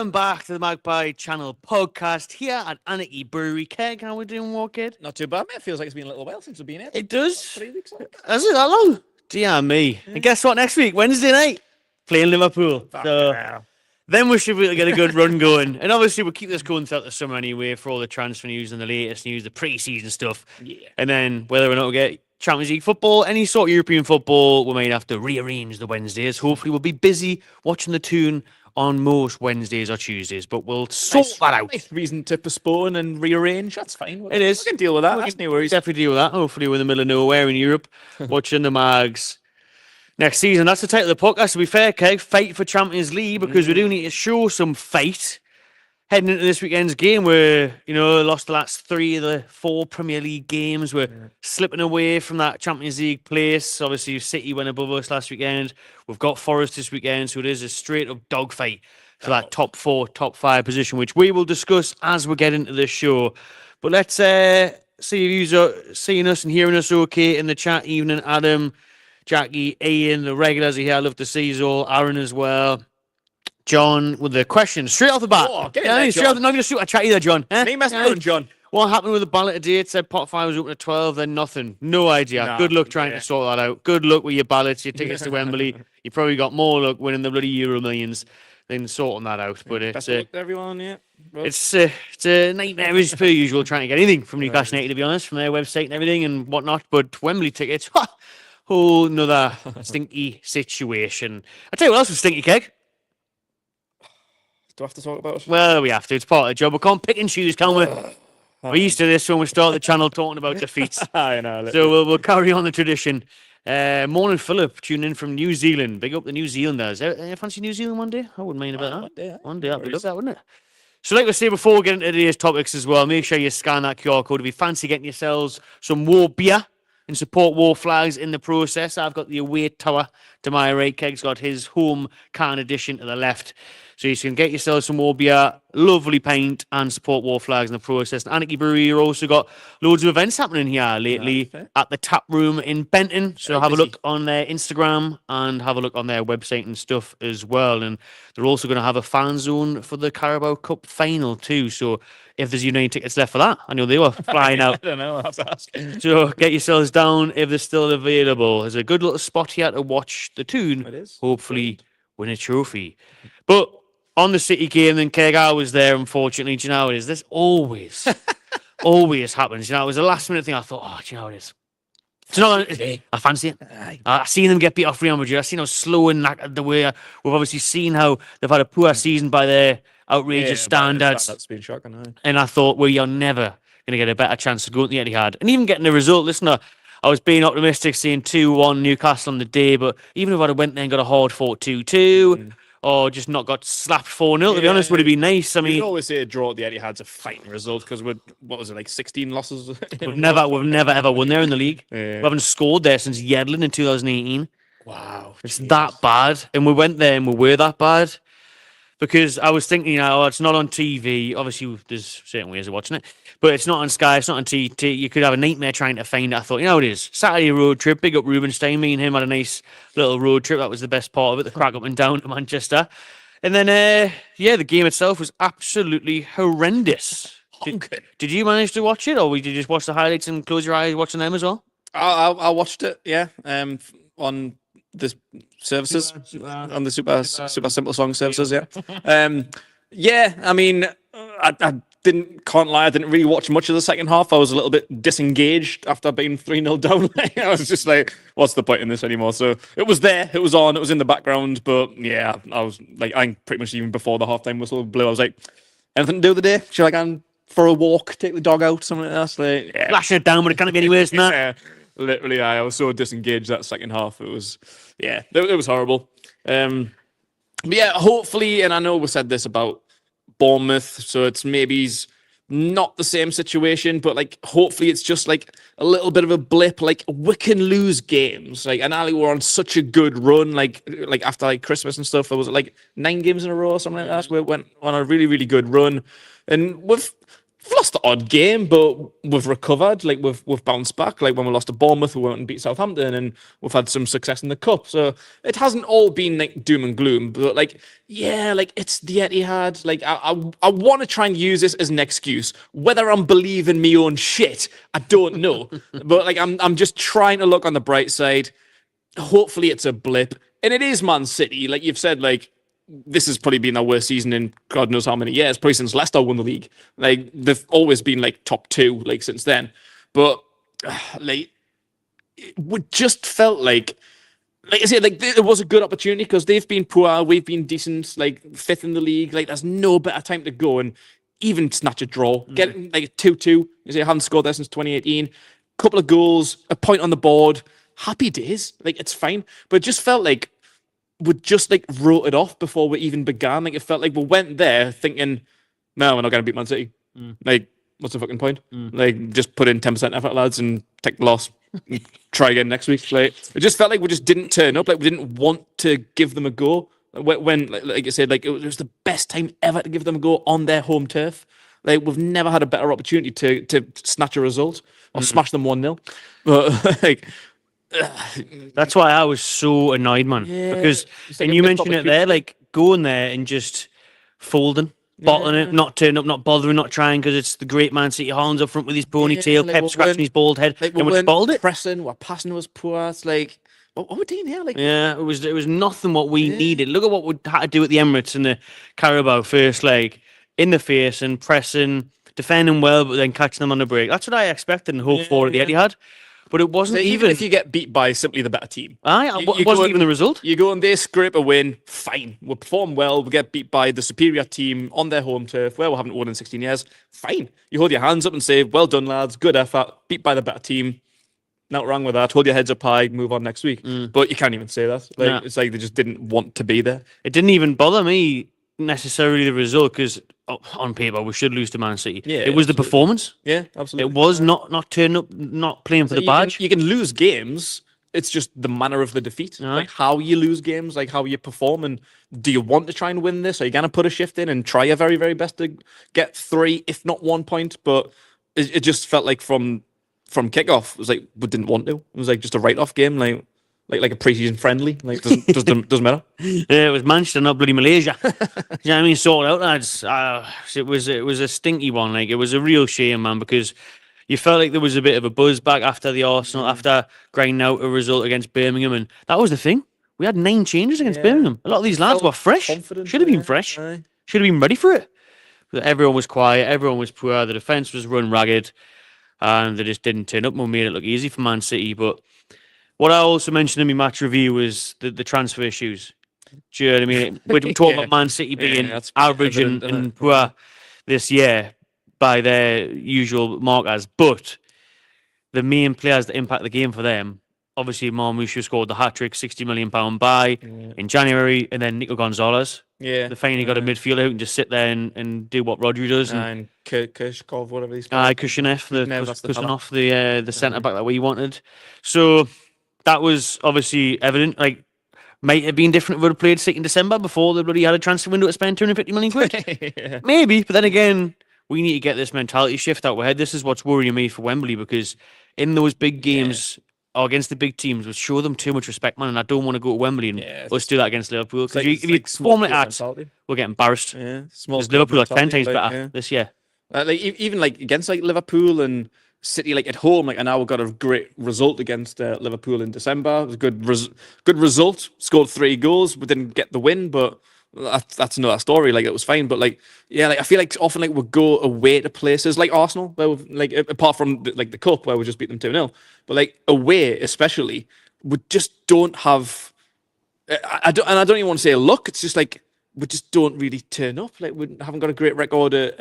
Welcome back to the Magpie Channel Podcast here at Anarchy Brewery. Keg, how we doing, what, kid? Not too bad, mate. It feels like it's been a little while since we've been here. It does. 3 weeks. Has it that long? Dear me. Yeah. And guess what? Next week, Wednesday night, playing Liverpool. Then we should be able to get a good run going. And obviously, we'll keep this going throughout the summer anyway for all the transfer news and the latest news, the pre-season stuff. Yeah. And then whether or not we get Champions League football, any sort of European football, we might have to rearrange the Wednesdays. Hopefully, we'll be busy watching the tune on most Wednesdays or Tuesdays, but we'll sort that out. Nice reason to postpone and rearrange. That's fine. It is. We can deal with that. That's no worries. Definitely deal with that. Hopefully, we're in the middle of nowhere in Europe, watching the Mags next season. That's the title of the podcast. To be fair, Keg, fight for Champions League, because we do need to show some fight heading into this weekend's game. We're, lost the last 3 of the 4 Premier League games. We're slipping away from that Champions League place. Obviously, City went above us last weekend. We've got Forest this weekend, so it is a straight-up dogfight for that top 4, top 5 position, which we will discuss as we get into the show. But let's see if you're seeing us and hearing us okay in the chat. Evening, Adam, Jackie, Ian, the regulars are here. I love to see you all. Aaron as well. John with the question straight off the bat. Oh, get in there, John. Not going to shoot a chat either, John. Me messing around, John. What happened with the ballot today? It said pot 5 was open at 12, then nothing. No idea. Good luck trying to sort that out. Good luck with your ballots, your tickets to Wembley. You probably got more luck winning the bloody Euro Millions than sorting that out. But it's everyone, yeah. It's a nightmare as per usual trying to get anything from Newcastle United, to be honest, from their website and everything and whatnot. But Wembley tickets, whole another stinky situation. I tell you what else was stinky, Keg. Do I have to talk about it? Well, we have to. It's part of the job. We can't pick and choose, can we? We're used to this when we start the channel talking about defeats. I know. So we'll carry on the tradition. Morning, Philip, tuning in from New Zealand. Big up the New Zealanders. Fancy New Zealand one day? I wouldn't mind about that. One day, that'd be good, that, wouldn't it? So like we say before we get into today's topics as well, make sure you scan that QR code if you fancy getting yourselves some war beer and support war flags in the process. I've got the away tower to my right. Keg's got his home can edition to the left. So you can get yourself some more beer, lovely pint, and support war flags in the process. And Anarchy Brewery, you've also got loads of events happening here lately at the Tap Room in Benton. So have a look on their Instagram and have a look on their website and stuff as well. And they're also going to have a fan zone for the Carabao Cup final too. So if there's any tickets left for that, I know they were flying out. I don't know, I'll have to ask. So get yourselves down if they're still available. There's a good little spot here to watch the tune. It is. Hopefully win a trophy. But on the City game, then Keg, I was there, unfortunately. Do you know how it is? This always happens. You know, it was a last minute thing. I thought, do you know how it is? Do you know, I fancy it. I've seen them get beat off Real Madrid. I've seen how slow and the way. We've obviously seen how they've had a poor season by their outrageous standards. That's been shocking. And I thought, well, you're never going to get a better chance to go to the Etihad. And even getting the result, listen, I was being optimistic, seeing 2-1 Newcastle on the day. But even if I'd have went there and got a hard fought 2-2... or just not got slapped 4-0, to be honest, would have been nice. I mean, you always say a draw at the Etihad's a fighting result because what was it, like 16 losses? We've never ever won there in the league. Yeah. We haven't scored there since Yedlin in 2018. Wow, it's that bad, and we went there and we were that bad because I was thinking, it's not on TV. Obviously, there's certain ways of watching it, but it's not on Sky. It's not on TT. You could have a nightmare trying to find it. I thought, it is Saturday road trip. Big up Rubenstein. Me and him had a nice little road trip. That was the best part of it. The crack up and down to Manchester, and then the game itself was absolutely horrendous. Did you manage to watch it, or did you just watch the highlights and close your eyes watching them as well? I watched it. Yeah, on the services on the super simple song services. Yeah. I mean, I can't lie, I didn't really watch much of the second half. I was a little bit disengaged after being 3-0 down. I was just like, what's the point in this anymore? So it was there, it was on, it was in the background, but yeah, I was like, I pretty much even before the halftime whistle blew, I was like, anything to do with the day? Should I go for a walk, take the dog out, something like that? Like, yeah. Flashing it down, but it can't be any worse than that. Literally, I was so disengaged that second half. It was horrible. But yeah, hopefully, and I know we said this about Bournemouth, so it's maybe not the same situation, but like hopefully it's just like a little bit of a blip. Like we can lose games. Like, and Ali were on such a good run. Like after like Christmas and stuff, there was like 9 games in a row or something like that. So we went on a really, really good run, and we've lost the odd game, but we've recovered. Like we've bounced back. Like when we lost to Bournemouth, we went and beat Southampton, and we've had some success in the cup. So it hasn't all been like doom and gloom. But like, yeah, like it's the Etihad. Like I want to try and use this as an excuse. Whether I'm believing me own shit, I don't know. But like I'm just trying to look on the bright side. Hopefully it's a blip, and it is Man City. Like you've said, like. This has probably been our worst season in God knows how many years, probably since Leicester won the league. Like they've always been like top 2, like since then. But like it would just felt like I said, like it was a good opportunity because they've been poor, we've been decent, like 5th in the league. Like there's no better time to go and even snatch a draw, get like 2-2. You say haven't scored there since 2018. Couple of goals, a point on the board. Happy days, like it's fine. But it just felt like. We just like wrote it off before we even began. Like it felt like we went there thinking, no, we're not going to beat Man City. Like, what's the fucking point? Like, just put in 10% effort, lads, and take the loss. Try again next week. Like, it just felt like we just didn't turn up. Like we didn't want to give them a go. When like I said, like it was the best time ever to give them a go on their home turf. Like we've never had a better opportunity to snatch a result or smash them 1-0. But like. That's why I was so annoyed, man. Yeah, because and you mentioned it there, like going there and just folding, bottling it, not turning up, not bothering, not trying because it's the great Man City Hollands up front with his ponytail, Pep scratching his bald head, like and we balled it. Pressing, we're passing was poor. It's like what we're doing here, like it was nothing what we needed. Look at what we had to do at the Emirates and the Carabao first leg in the face and pressing, defending well, but then catching them on the break. That's what I expected and hoped for at the Etihad. But it wasn't so even if you get beat by simply the better team. It wasn't even the result. You go and they scrape a win, fine. We'll perform well. We get beat by the superior team on their home turf where we haven't won in 16 years. Fine. You hold your hands up and say, well done, lads. Good effort. Beat by the better team. Not wrong with that. Hold your heads up high. Move on next week. But you can't even say that. Like It's like they just didn't want to be there. It didn't even bother me necessarily the result because on paper we should lose to Man City. Yeah, it was the performance. Yeah, absolutely. It was not turning up, not playing for the badge. You can lose games. It's just the manner of the defeat, like how you lose games, like how you perform. And do you want to try and win this? Are you going to put a shift in and try your very, very best to get 3, if not 1 point? But it just felt like from kickoff, it was like we didn't want to. It was like just a write-off game, like a pre-season friendly. Like doesn't matter. Yeah, it was Manchester, not bloody Malaysia. You know what I mean? Sort out, lads. It was a stinky one. Like it was a real shame, man, because you felt like there was a bit of a buzz back after the Arsenal, after grinding out a result against Birmingham, and that was the thing. We had 9 changes against Birmingham. A lot of these lads were fresh. Should have been fresh. Should have been ready for it. But everyone was quiet. Everyone was poor. The defence was run ragged, and they just didn't turn up. We made it look easy for Man City, but. What I also mentioned in my match review was the transfer issues. Do you know what I mean? We're talking about Man City being average and poor this year by their usual markers, but the main players that impact the game for them, obviously Marmoush scored the hat-trick, £60 million buy in January, and then Nico Gonzalez. Yeah. They finally got a midfielder who can just sit there and do what Rodri does. And Kushkov, whatever he's called. Kushinov, the centre-back that we wanted. So... that was obviously evident. Like, might have been different if we would have played City in December before the bloody had a transfer window to spend 250 million quid. Maybe, but then again, we need to get this mentality shift out of our head. This is what's worrying me for Wembley because in those big games or against the big teams, we show them too much respect, man. And I don't want to go to Wembley and let's do that against Liverpool. Because if you perform like that, we'll get embarrassed. Yeah, because Liverpool are 10 times better this year. Like even like against like Liverpool and City, like at home, like and now we got a great result against Liverpool in December. It was a good result. Scored 3 goals. We didn't get the win, but that's another story. Like it was fine, but like like I feel like often like we go away to places like Arsenal, where we've, like apart from the cup where we just beat them 2-0, but like away especially, we just don't have. I don't even want to say luck. It's just like we just don't really turn up. Like we haven't got a great record at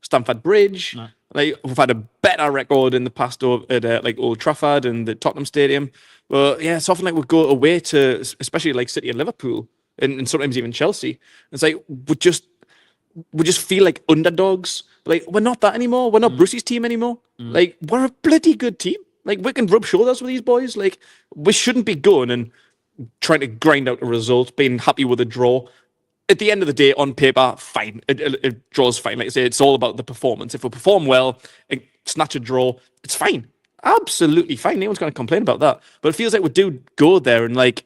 Stamford Bridge. No. Like we've had a better record in the past at like Old Trafford and the Tottenham Stadium. But yeah, it's often like we go away to, especially like City and Liverpool, and sometimes even Chelsea. It's like we just feel like underdogs. Like we're not that anymore. We're not Brucey's team anymore. Like we're a bloody good team. Like we can rub shoulders with these boys. Like we shouldn't be going and trying to grind out a result, being happy with a draw. at the end of the day, on paper, fine. It draws fine. Like I say, it's all about the performance. If we perform well, snatch a draw, it's fine. Absolutely fine. No one's going to complain about that. But it feels like we do go there and like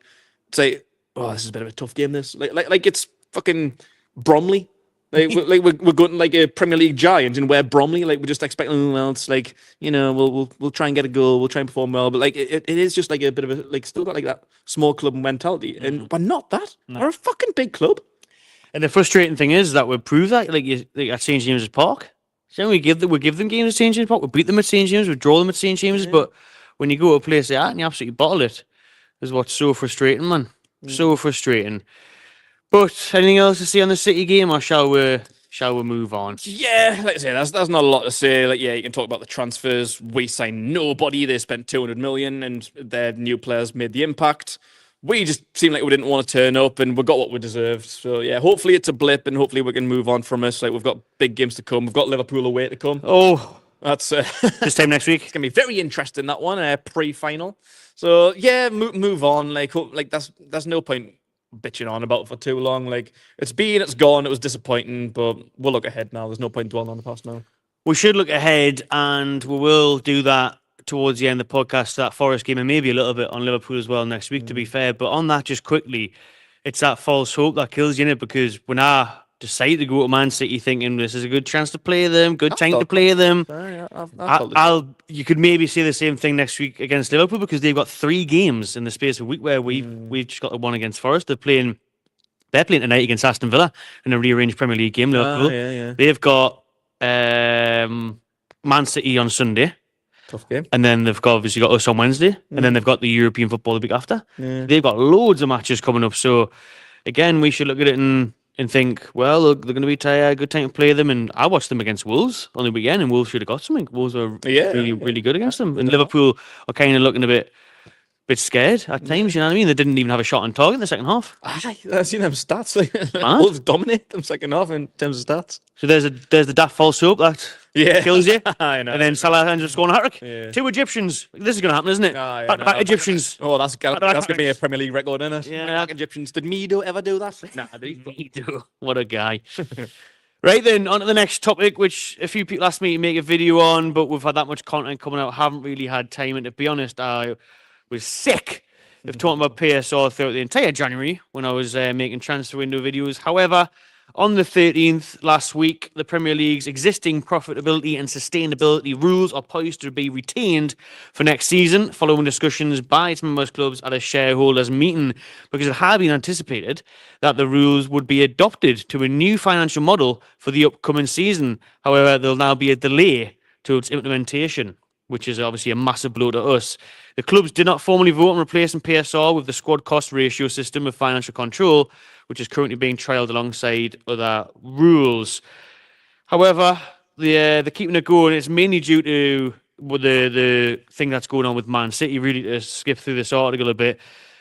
say, oh, this is a bit of a tough game. This like it's fucking Bromley. We're going to like a Premier League giant, and we're Bromley. Like we're just expecting, oh, well, it's like, you know, we'll try and get a goal, we'll try and perform well, but like it is just like a bit of a like still got like that small club mentality, and we're not that. No. We're a fucking big club. And the frustrating thing is that we prove that like at St James's Park. So we give them games at St James's Park, we beat them at St James's, we draw them at St James's, but when you go to a place like that and you absolutely bottle it, is what's so frustrating, man. So frustrating. But anything else to say on the City game, or shall we move on? Yeah, like I say, there's not a lot to say. Like, yeah, you can talk about the transfers. We signed nobody. They spent 200 million, and their new players made the impact. We just seemed like we didn't want to turn up, and we got what we deserved. So yeah, hopefully it's a blip, and hopefully we can move on from us. Like, we've got big games to come. We've got Liverpool away to come. Oh, that's this time next week. It's gonna be very interesting, that one, pre-final. So yeah, move on. Like there's no point bitching on about it for too long. Like, it's gone. It was disappointing, but we'll look ahead now. There's no point dwelling on the past now. We should look ahead, and we will do that towards the end of the podcast, that Forest game, and maybe a little bit on Liverpool as well next week, to be fair. But on that, just quickly, it's that false hope that kills you, innit? Because when I decide to go to Man City thinking this is a good chance to play them, good time to play them, you could maybe say the same thing next week against Liverpool, because they've got 3 games in the space of a week where we've just got the one against Forest. They're playing tonight against Aston Villa in a rearranged Premier League game. Liverpool. They've got Man City on Sunday. Tough game. And then they've obviously got us on Wednesday, and then they've got the European football the week after. They've got loads of matches coming up. So again, we should look at it and think, well, look, they're going to be tired, good time to play them. And I watched them against Wolves on the weekend, and Wolves should have got something. Wolves were really good against them. And Liverpool are kind of looking a bit scared at times, you know what I mean? They didn't even have a shot on target in the second half. I've seen them stats. Wolves dominate them second half in terms of stats. So there's the daft false hope that kills you. I know. And then Salah ends up scoring a hat-trick. 2 Egyptians. This is going to happen, isn't it? Back-to-back Egyptians. Oh, that's going to be a Premier League record, isn't it? Yeah. Back Egyptians. Did Mido ever do that? Nah, did he do? What a guy. Right then, on to the next topic, which a few people asked me to make a video on, but we've had that much content coming out, haven't really had time. And to be honest, I was sick of talking about PSR throughout the entire January when I was making transfer window videos. However, on the 13th last week, the Premier League's existing profitability and sustainability rules are poised to be retained for next season, following discussions by its members clubs at a shareholders meeting, because it had been anticipated that the rules would be adopted to a new financial model for the upcoming season. However, there'll now be a delay to its implementation, which is obviously a massive blow to us. The clubs did not formally vote on replacing PSR with the squad cost ratio system of financial control, which is currently being trialled alongside other rules. However, they're keeping it going. It's mainly due to the thing that's going on with Man City. Really, to skip through this article a bit,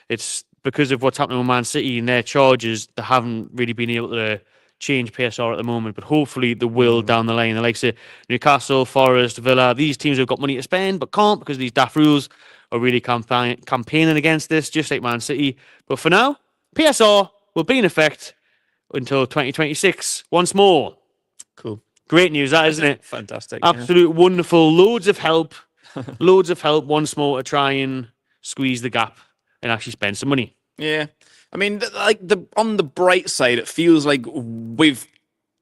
it's because of what's happening with Man City and their charges. They haven't really been able to change PSR at the moment, but hopefully they will down the line. The likes of Newcastle, Forest, Villa, these teams have got money to spend but can't because these daft rules are really campaigning against this, just like Man City. But for now, PSR will be in effect until 2026 once more. Cool. Great news, that, isn't it? Fantastic. Absolute wonderful. Loads of help. Loads of help once more to try and squeeze the gap and actually spend some money. Yeah. I mean, on the bright side, it feels like we've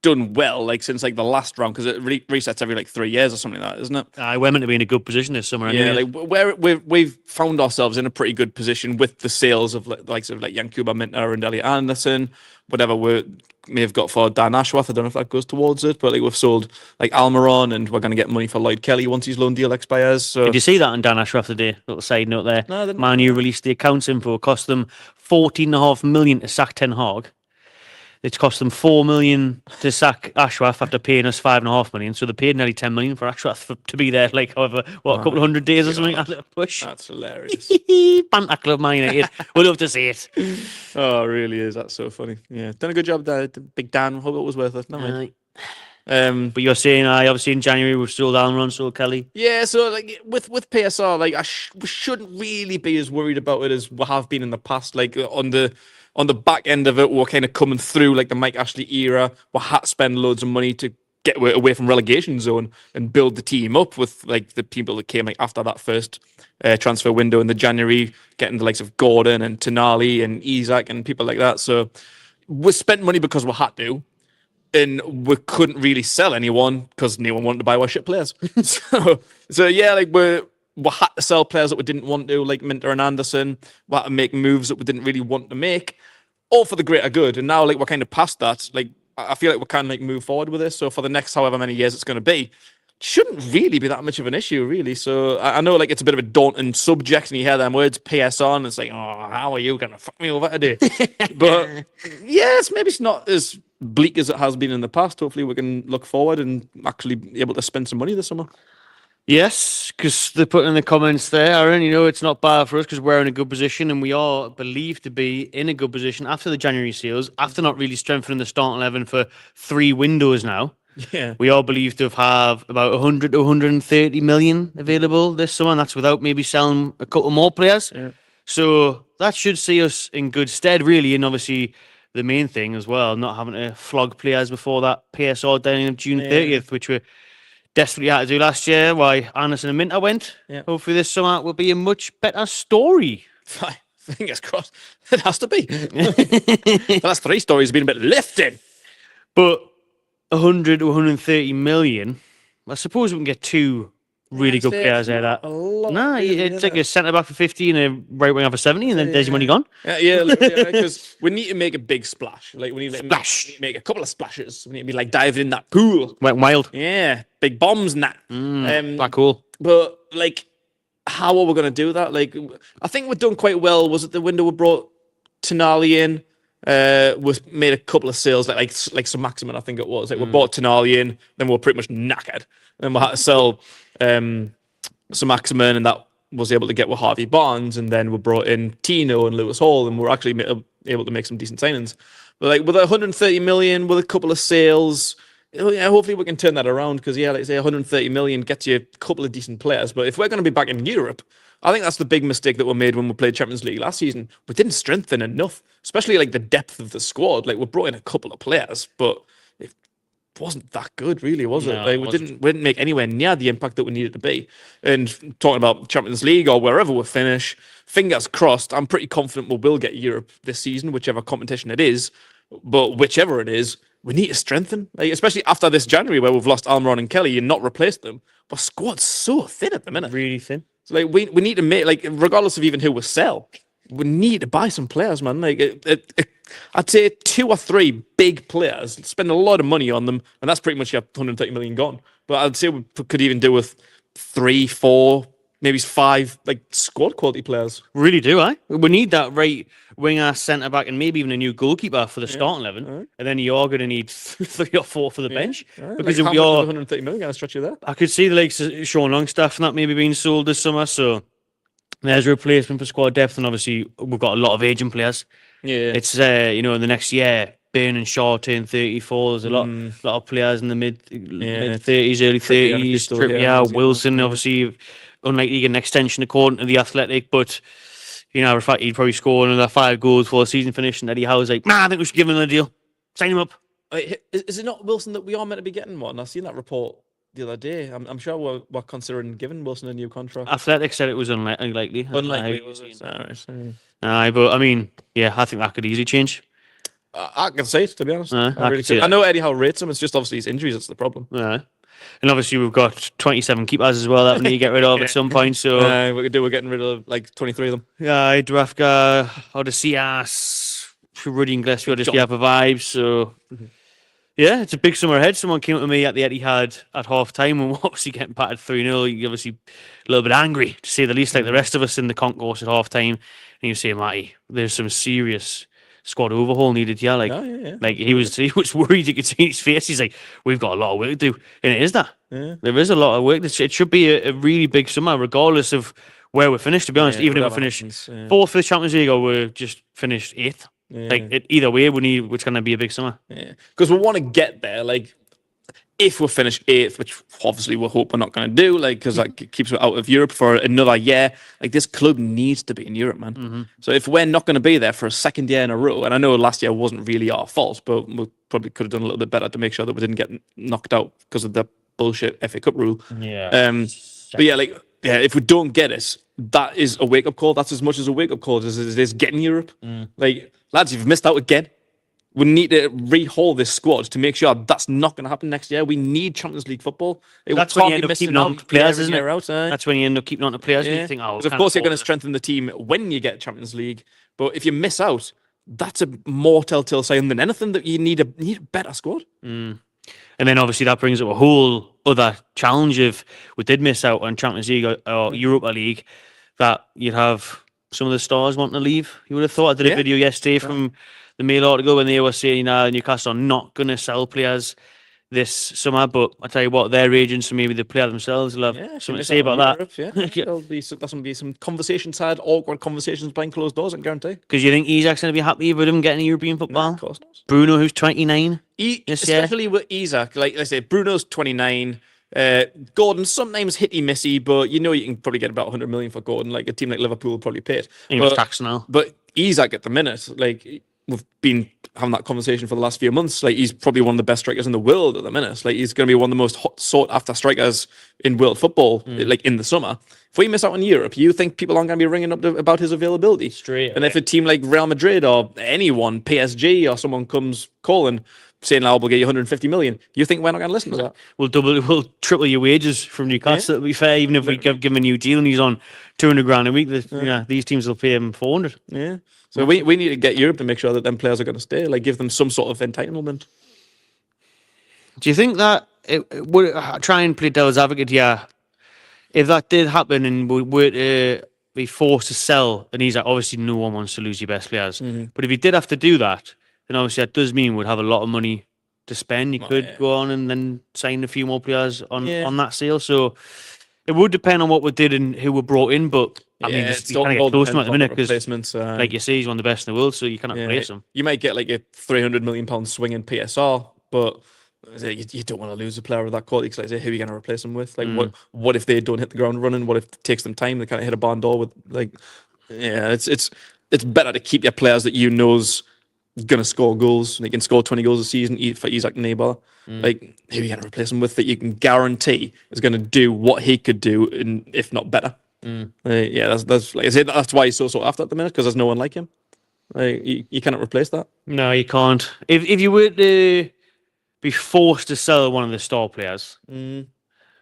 done well, like since like the last round, because it resets every like 3 years or something like that, isn't it? We're meant to be in a good position this summer. Anyway. Yeah, like we've found ourselves in a pretty good position with the sales of like, the likes of like Yankuba Minter and Elliot Anderson, whatever we may have got for Dan Ashworth. I don't know if that goes towards it, but like we've sold like Almiron, and we're going to get money for Lloyd Kelly once his loan deal expires. So did you see that on Dan Ashworth today? Little side note there. No, I didn't. Man U released the accounts info. Cost them 14.5 million to sack Ten Hag. It's cost them 4 million to sack Ashworth after paying us 5.5 million. So they paid nearly 10 million for Ashworth to be there, like however, a couple of 100 days or something. A push. That's hilarious. Banter Club Man United. We'd love to see it. Oh, it really is. That's so funny. Yeah, done a good job there, Big Dan. Hope it was worth it. But you're saying, obviously in January we've sold Almiron, sold Kelly. Yeah, so like with PSR, like we shouldn't really be as worried about it as we have been in the past. Like on the on the back end of it, we're kind of coming through like the Mike Ashley era. We had to spend loads of money to get away from relegation zone and build the team up with like the people that came like after that first transfer window in the January, getting the likes of Gordon and Tonali and Isak and people like that. So we spent money because we had to, and we couldn't really sell anyone because no one wanted to buy our shit players. so yeah, like we had to sell players that we didn't want to, like Minter and Anderson. We had to make moves that we didn't really want to make, all for the greater good. And now, like, we're kind of past that. Like, I feel like we can like move forward with this. So for the next however many years it's going to be, shouldn't really be that much of an issue, really. So I know like it's a bit of a daunting subject, and you hear them words PS on, it's like, oh, how are you going to fuck me over today? But yes, maybe it's not as bleak as it has been in the past. Hopefully we can look forward and actually be able to spend some money this summer. Yes, because they put in the comments there, Aaron, it's not bad for us because we're in a good position and we are believed to be in a good position after the January sales, after not really strengthening the starting 11 for 3 windows now. Yeah. We are believed to have about 100 to 130 million available this summer, and that's without maybe selling a couple more players. Yeah. So that should see us in good stead, really, and obviously the main thing as well, not having to flog players before that PSR deadline of June 30th, which we're desperately had to do last year. Why Anderson and Minter went. Yeah. Hopefully this summer will be a much better story. Fingers crossed. It has to be. The last 3 stories have been a bit lifted. But 100 to 130 million, I suppose we can get 2 really good players out of that. No, it's like a centre back for 50 and a right winger for 70, and then there's your money gone. Yeah, because we need to make a big splash. Like we need to make a couple of splashes. We need to be like diving in that pool. Went wild. Yeah, big bombs and that. Black hole. But like, how are we going to do that? Like, I think we've done quite well. Was it the window we brought Tonali in? We made a couple of sales like some maximum, I think it was. Like we bought Tonali in, then we were pretty much knackered. Then we had to sell some Maximin, and that was able to get with Harvey Barnes, and then we brought in Tino and Lewis Hall, and we're actually able to make some decent signings. But like with 130 million, with a couple of sales, hopefully we can turn that around, because like say 130 million gets you a couple of decent players. But if we're going to be back in Europe, I think that's the big mistake that we made when we played Champions League last season. We didn't strengthen enough, especially like the depth of the squad. Like we brought in a couple of players, but it wasn't that good, really, was it? Like we didn't make anywhere near the impact that we needed to be. And talking about Champions League or wherever we finish, fingers crossed, I'm pretty confident we will get Europe this season, whichever competition it is. But whichever it is, we need to strengthen, like, especially after this January where we've lost Almiron and Kelly and not replaced them. Our squad's so thin at the minute. Really thin. So like we need to make, like, regardless of even who we sell, we need to buy some players, man. Like I'd say 2 or 3 big players, spend a lot of money on them, and that's pretty much your 130 million gone. But I'd say we could even do with 3, 4, maybe 5 like squad quality players. Really do, eh? We need that right winger, centre back, and maybe even a new goalkeeper for the starting 11. And then you're going to need 3 or 4 for the bench. Because like, if you're 130 million, going to stretch you there. I could see the likes of Sean Longstaff and that maybe being sold this summer. So there's a replacement for squad depth, and obviously we've got a lot of aging players. Yeah, it's in the next year, Byrne and Shaw turn 34. There's a lot of players in the mid 30s, early 30s. Trippier, Wilson, obviously unlikely to get an extension according to the Athletic, but in fact he'd probably score another 5 goals before the season finished. And Eddie Howe's like, I think we should give him a deal. Sign him up. Is it not Wilson that we are meant to be getting one? I've seen that report the other day. I'm sure we're considering giving Wilson a new contract. Athletic said it was unlikely. Unlikely, was it? But I mean, I think that could easily change. I can say it, to be honest. I know Eddie Howe rates him. It's just obviously his injuries that's the problem. And obviously we've got 27 keepers as well that we need to get rid of at some point. So we're getting rid of like 23 of them. Dravka, Odysseas, Rudy and Gillespie, just for vibes. So it's a big summer ahead. Someone came up to me at the Etihad at half time and we're obviously getting battered 3-0. You're obviously a little bit angry, to say the least, like the rest of us in the concourse at half time. And you say, Matty, there's some serious squad overhaul needed here. Like he was worried. You could see his face. He's like, we've got a lot of work to do. And it is that. There is a lot of work. It should be a really big summer, regardless of where we're finished, to be honest. Even if we're finished 4th for the Champions League or we're just finished 8th. Either way, it's going to be a big summer. Because we want to get there. Like, if we finish 8th, which obviously we hope we're not going to do, like, because that keeps us out of Europe for another year, like, this club needs to be in Europe, man. So if we're not going to be there for a second year in a row, and I know last year wasn't really our fault, but we probably could have done a little bit better to make sure that we didn't get knocked out because of the bullshit FA Cup rule. Yeah. But yeah, like, yeah, if we don't get it, that is a wake-up call. That's as much as a wake-up call as it is getting Europe. Like, lads, you've missed out again. We need to rehaul this squad to make sure that's not going to happen next year. We need Champions League football. That's when you end up keeping on to players, isn't it? That's when you end up keeping on to players. Yeah. And you think, of course, you're going to strengthen the team when you get Champions League. But if you miss out, that's a more telltale sign than anything that you need a better squad. And then obviously that brings up a whole other challenge if we did miss out on Champions League or Europa League, that you'd have some of the stars wanting to leave. You would have thought. I did a video yesterday from the Mail article when they were saying Newcastle are not going to sell players this summer, but I tell you what, their agents and maybe the player themselves will have something to say about that. That's going to be some conversations had, awkward conversations behind closed doors, I can guarantee. Because you think Isak's going to be happy with him getting European football? No, of course not. Bruno, who's 29. Especially with Isak, like I say, Bruno's 29. Gordon sometimes hitty-missy, but you can probably get about 100 million for Gordon. Like a team like Liverpool will probably pay it. He was taxed now. But Isak at the minute, like, we've been having that conversation for the last few months. Like, he's probably one of the best strikers in the world at the minute. Like, he's going to be one of the most sought-after strikers in world football, like, in the summer. If we miss out on Europe, you think people aren't going to be ringing up about his availability? Straight. And if a team like Real Madrid or anyone, PSG or someone comes calling, saying, we'll get you 150 million, you think we're not going to listen to that? We'll triple your wages from Newcastle, to be fair, even if we give him a new deal and he's on 200 grand a week, these teams will pay him 400. Yeah. So we need to get Europe to make sure that them players are going to stay, like, give them some sort of entitlement. Do you think that would try and play devil's advocate here? If that did happen and we were to be forced to sell, and he's like, obviously no one wants to lose your best players, but if he did have to do that, then obviously that does mean we'd have a lot of money to spend. You could go on and then sign a few more players on that sale. So it would depend on what we did and who we brought in, but I mean, you can't get close to him at the minute because, like you say, he's one of the best in the world, so you cannot replace him. You might get like a £300 million swing in PSR, but you don't want to lose a player of that quality because, like, say, who are you going to replace him with? Like, what if they don't hit the ground running? What if it takes them time? They can't hit a barn door with, like, it's better to keep your players that you know's going to score goals. They can score 20 goals a season for Isak Neighbour. Like, who are you going to replace him with that you can guarantee is going to do what he could do, and if not better? That's like I said, that's why he's so sought after at the minute, because there's no one like him. Like, you cannot replace that. No, you can't. If you were to be forced to sell one of the star players,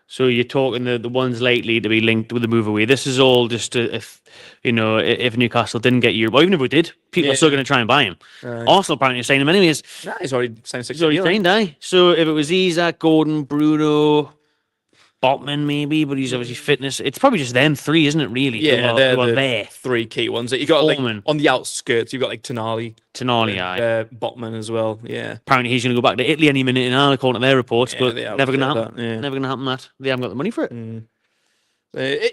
so you're talking the ones lately to be linked with the move away. This is all just if Newcastle didn't get Europe, or even if we did, people are still going to try and buy him. Arsenal apparently signed him anyways. Nah, he's already signed 6 years. He's already signed, So if it was Isak, Gordon, Bruno, Botman maybe, but he's obviously fitness. It's probably just them three, isn't it? Really? Yeah, they're the three key ones. You got like on the outskirts. You got like Tonali, Botman as well. Yeah. Apparently he's going to go back to Italy any minute now, according to their reports. But never going to happen. Never going to happen. That they haven't got the money for it.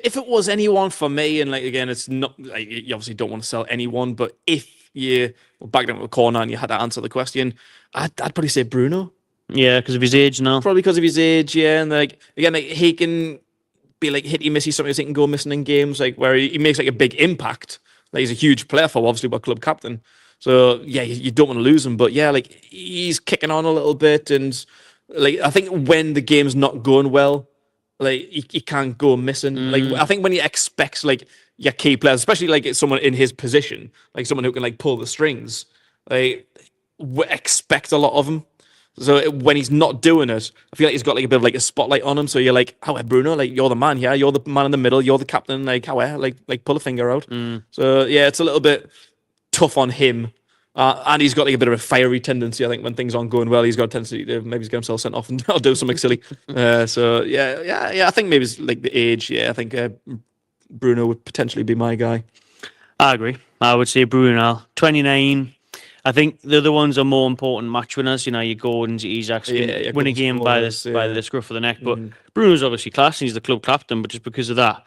If it was anyone for me, and like again, it's not like you obviously don't want to sell anyone, but if you were back down to the corner and you had to answer the question, I'd probably say Bruno. Yeah, because of his age now. Probably because of his age, yeah. And like again, like, he can be like hitty-missy, sometimes he can go missing in games, like where he makes like a big impact. Like, he's a huge player for, obviously, we're club captain. So yeah, you don't want to lose him. But yeah, like, he's kicking on a little bit, and like I think when the game's not going well, like he can't go missing. Like, I think when he expects like your key players, especially like someone in his position, like someone who can like pull the strings, like we expect a lot of him. So when he's not doing it, I feel like he's got like a bit of like a spotlight on him. So you're like, "How Bruno? Like, you're the man here. You're the man in the middle. You're the captain. Like, how like pull a finger out." So yeah, it's a little bit tough on him. And he's got like a bit of a fiery tendency. I think when things aren't going well, he's got a tendency to maybe get himself sent off and I'll do something silly. So yeah. I think maybe it's like the age. Yeah, I think Bruno would potentially be my guy. I agree. I would say Bruno, 29. I think the other ones are more important match winners. You know, your Gordons, your Isaks can win a game by the scruff of the neck. But Bruno's obviously class. He's the club captain. But just because of that,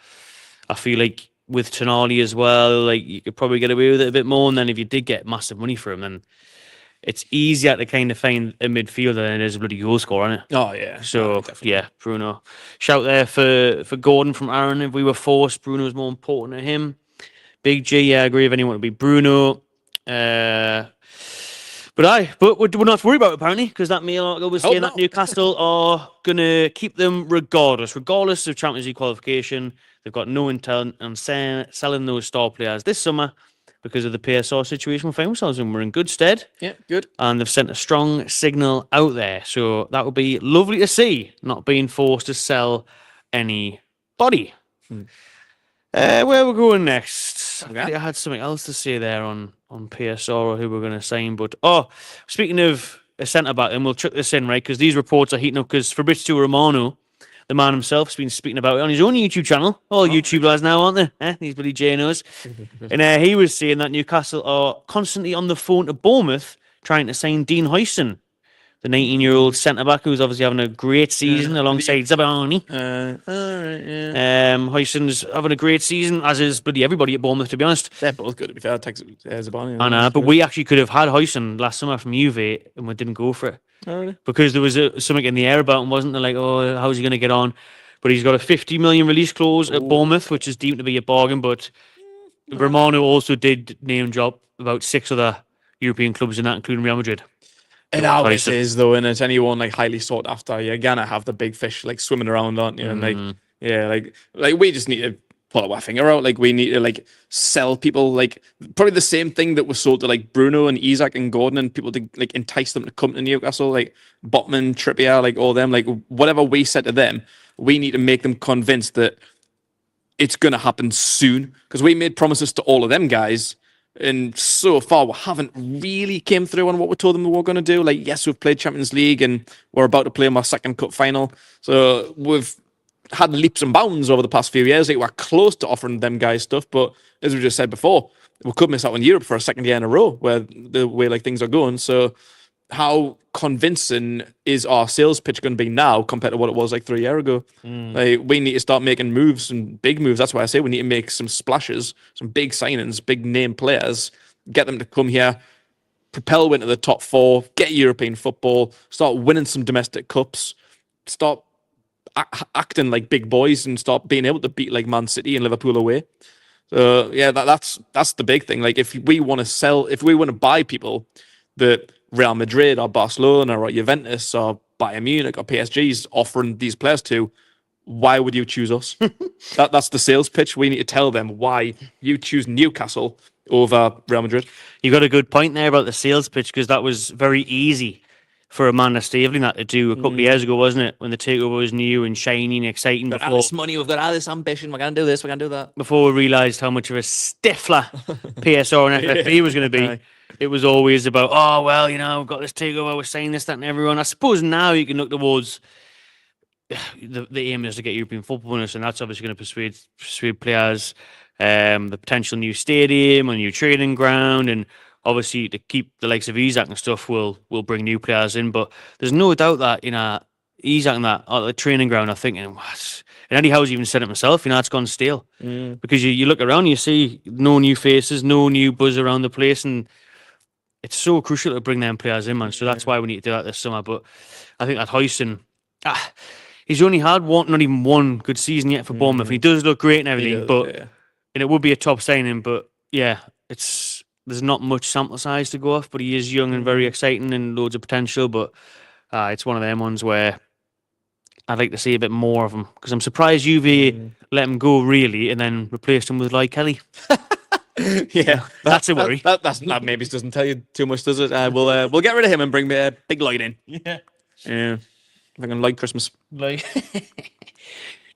I feel like with Tonali as well, like you could probably get away with it a bit more. And then if you did get massive money for him, then it's easier to kind of find a midfielder than it is a bloody goal scorer, isn't it? Oh yeah. So yeah, Bruno. Shout there for Gordon from Aaron. If we were forced, Bruno was more important to him. Big G, yeah, I agree. If anyone would be Bruno. But we're not worried about it, apparently, because that mail article was saying that Newcastle are going to keep them regardless of Champions League qualification. They've got no intent on selling those star players this summer because of the PSR situation we find ourselves in. We're in good stead. Yeah, good. And they've sent a strong signal out there. So that would be lovely to see, not being forced to sell anybody. Where we're going next? Okay. I think I had something else to say there on PSR or who we're going to sign. But, speaking of a centre-back, and we'll chuck this in, right, because these reports are heating up, because Fabrizio Romano, the man himself, has been speaking about it on his own YouTube channel. All YouTube lads now, aren't they? These bloody JNOs. And he was saying that Newcastle are constantly on the phone to Bournemouth trying to sign Dean Huijsen, the 19-year-old centre-back who's obviously having a great season alongside Zabani. Huijsen's having a great season, as is bloody everybody at Bournemouth, to be honest. They're both good, to be fair. Zabani. I know, but we actually could have had Huijsen last summer from Juve, and we didn't go for it. Oh, really? Because there was something in the air about him, wasn't there? Like, how's he going to get on? But he's got a 50 million release clause at Bournemouth, which is deemed to be a bargain. But Romano also did name drop about 6 other European clubs in that, including Real Madrid. It always is, though, and it's anyone like highly sought after. You're gonna have the big fish like swimming around, aren't you? And like we just need to pull our finger out. Like we need to like sell people, like probably the same thing that was sold to like Bruno and Isak and Gordon, and people to like entice them to come to Newcastle, like Botman, Trippier, like all them, like whatever we said to them, we need to make them convinced that it's gonna happen soon, because we made promises to all of them guys. And so far, we haven't really came through on what we told them we were going to do. Like, yes, we've played Champions League and we're about to play our second cup final. So we've had leaps and bounds over the past few years. Like, we're close to offering them guys stuff. But as we just said before, we could miss out on Europe for a second year in a row where the way like things are going. So how convincing is our sales pitch going to be now compared to what it was like 3 years ago? Like, we need to start making moves, and big moves. That's why I say we need to make some splashes, some big signings, big name players, get them to come here, propel into the top 4, get European football, start winning some domestic cups, start acting like big boys, and start being able to beat like Man City and Liverpool away. So yeah, that's the big thing. Like, if we want to buy people that Real Madrid or Barcelona or Juventus or Bayern Munich or PSG's offering these players to, why would you choose us? That's the sales pitch. We need to tell them why you choose Newcastle over Real Madrid. You got a good point there about the sales pitch, because that was very easy for Amanda Stavely to do a couple of years ago, wasn't it? When the takeover was new and shiny and exciting. We've got all this money, we've got all this ambition, we're going to do this, we're going to do that. Before we realised how much of a stifler PSR and FFP was going to be. It was always about, we've got this takeover, we're saying this, that, and everyone. I suppose now you can look towards the aim is to get European football winners, and that's obviously going to persuade players, the potential new stadium, a new training ground, and obviously to keep the likes of Isak and stuff will bring new players in. But there's no doubt that Isak and that at the training ground are thinking, what? And Eddie Howe's even said it himself, it's gone stale. Because you look around, you see no new faces, no new buzz around the place, and it's so crucial to bring them players in, man. So that's why we need to do that this summer. But I think that Huijsen, he's only had not even one good season yet for Bournemouth. He does look great and everything, and it would be a top signing. But yeah, there's not much sample size to go off. But he is young and very exciting and loads of potential. But it's one of them ones where I'd like to see a bit more of him, because I'm surprised Juve let him go really and then replaced him with Lloyd Kelly. Yeah, that's a worry. That maybe doesn't tell you too much, does it? We'll get rid of him and bring Big Lloyd in. Yeah. Like on Lloyd Christmas.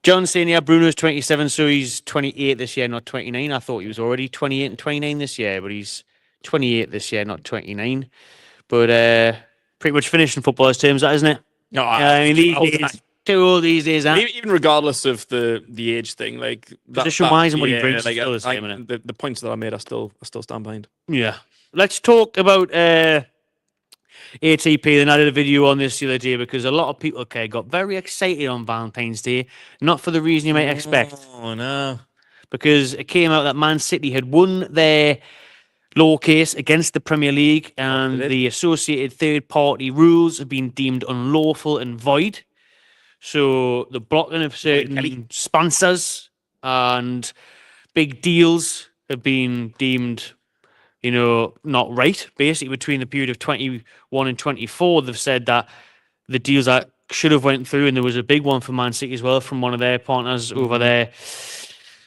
John saying, Bruno's 27, so he's 28 this year, not 29. I thought he was already 28 and 29 this year, but he's 28 this year, not 29. But pretty much finished in footballer's terms, that isn't it? No, too old these days, huh? Even regardless of the age thing, like position-wise and what he brings, like, still the same, innit? The points that I made, I still stand behind. Yeah. Let's talk about ATP. Then I did a video on this the other day because a lot of people got very excited on Valentine's Day, not for the reason you might expect. Oh no! Because it came out that Man City had won their law case against the Premier League, and the associated third-party rules have been deemed unlawful and void. So the blocking of certain sponsors and big deals have been deemed, not right. Basically, between the period of 21 and 24, they've said that the deals that should have went through, and there was a big one for Man City as well from one of their partners over there,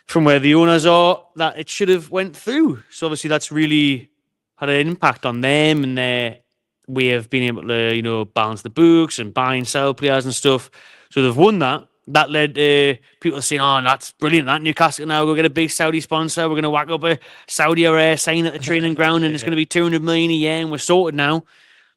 from where the owners are, that it should have went through. So obviously that's really had an impact on them and their way of being able to, balance the books and buy and sell players and stuff. So they've won that. That led to people saying, "Oh, that's brilliant! That Newcastle now go get a big Saudi sponsor. We're going to whack up a Saudi sign at the training ground, and it's going to be 200 million a year, and we're sorted now."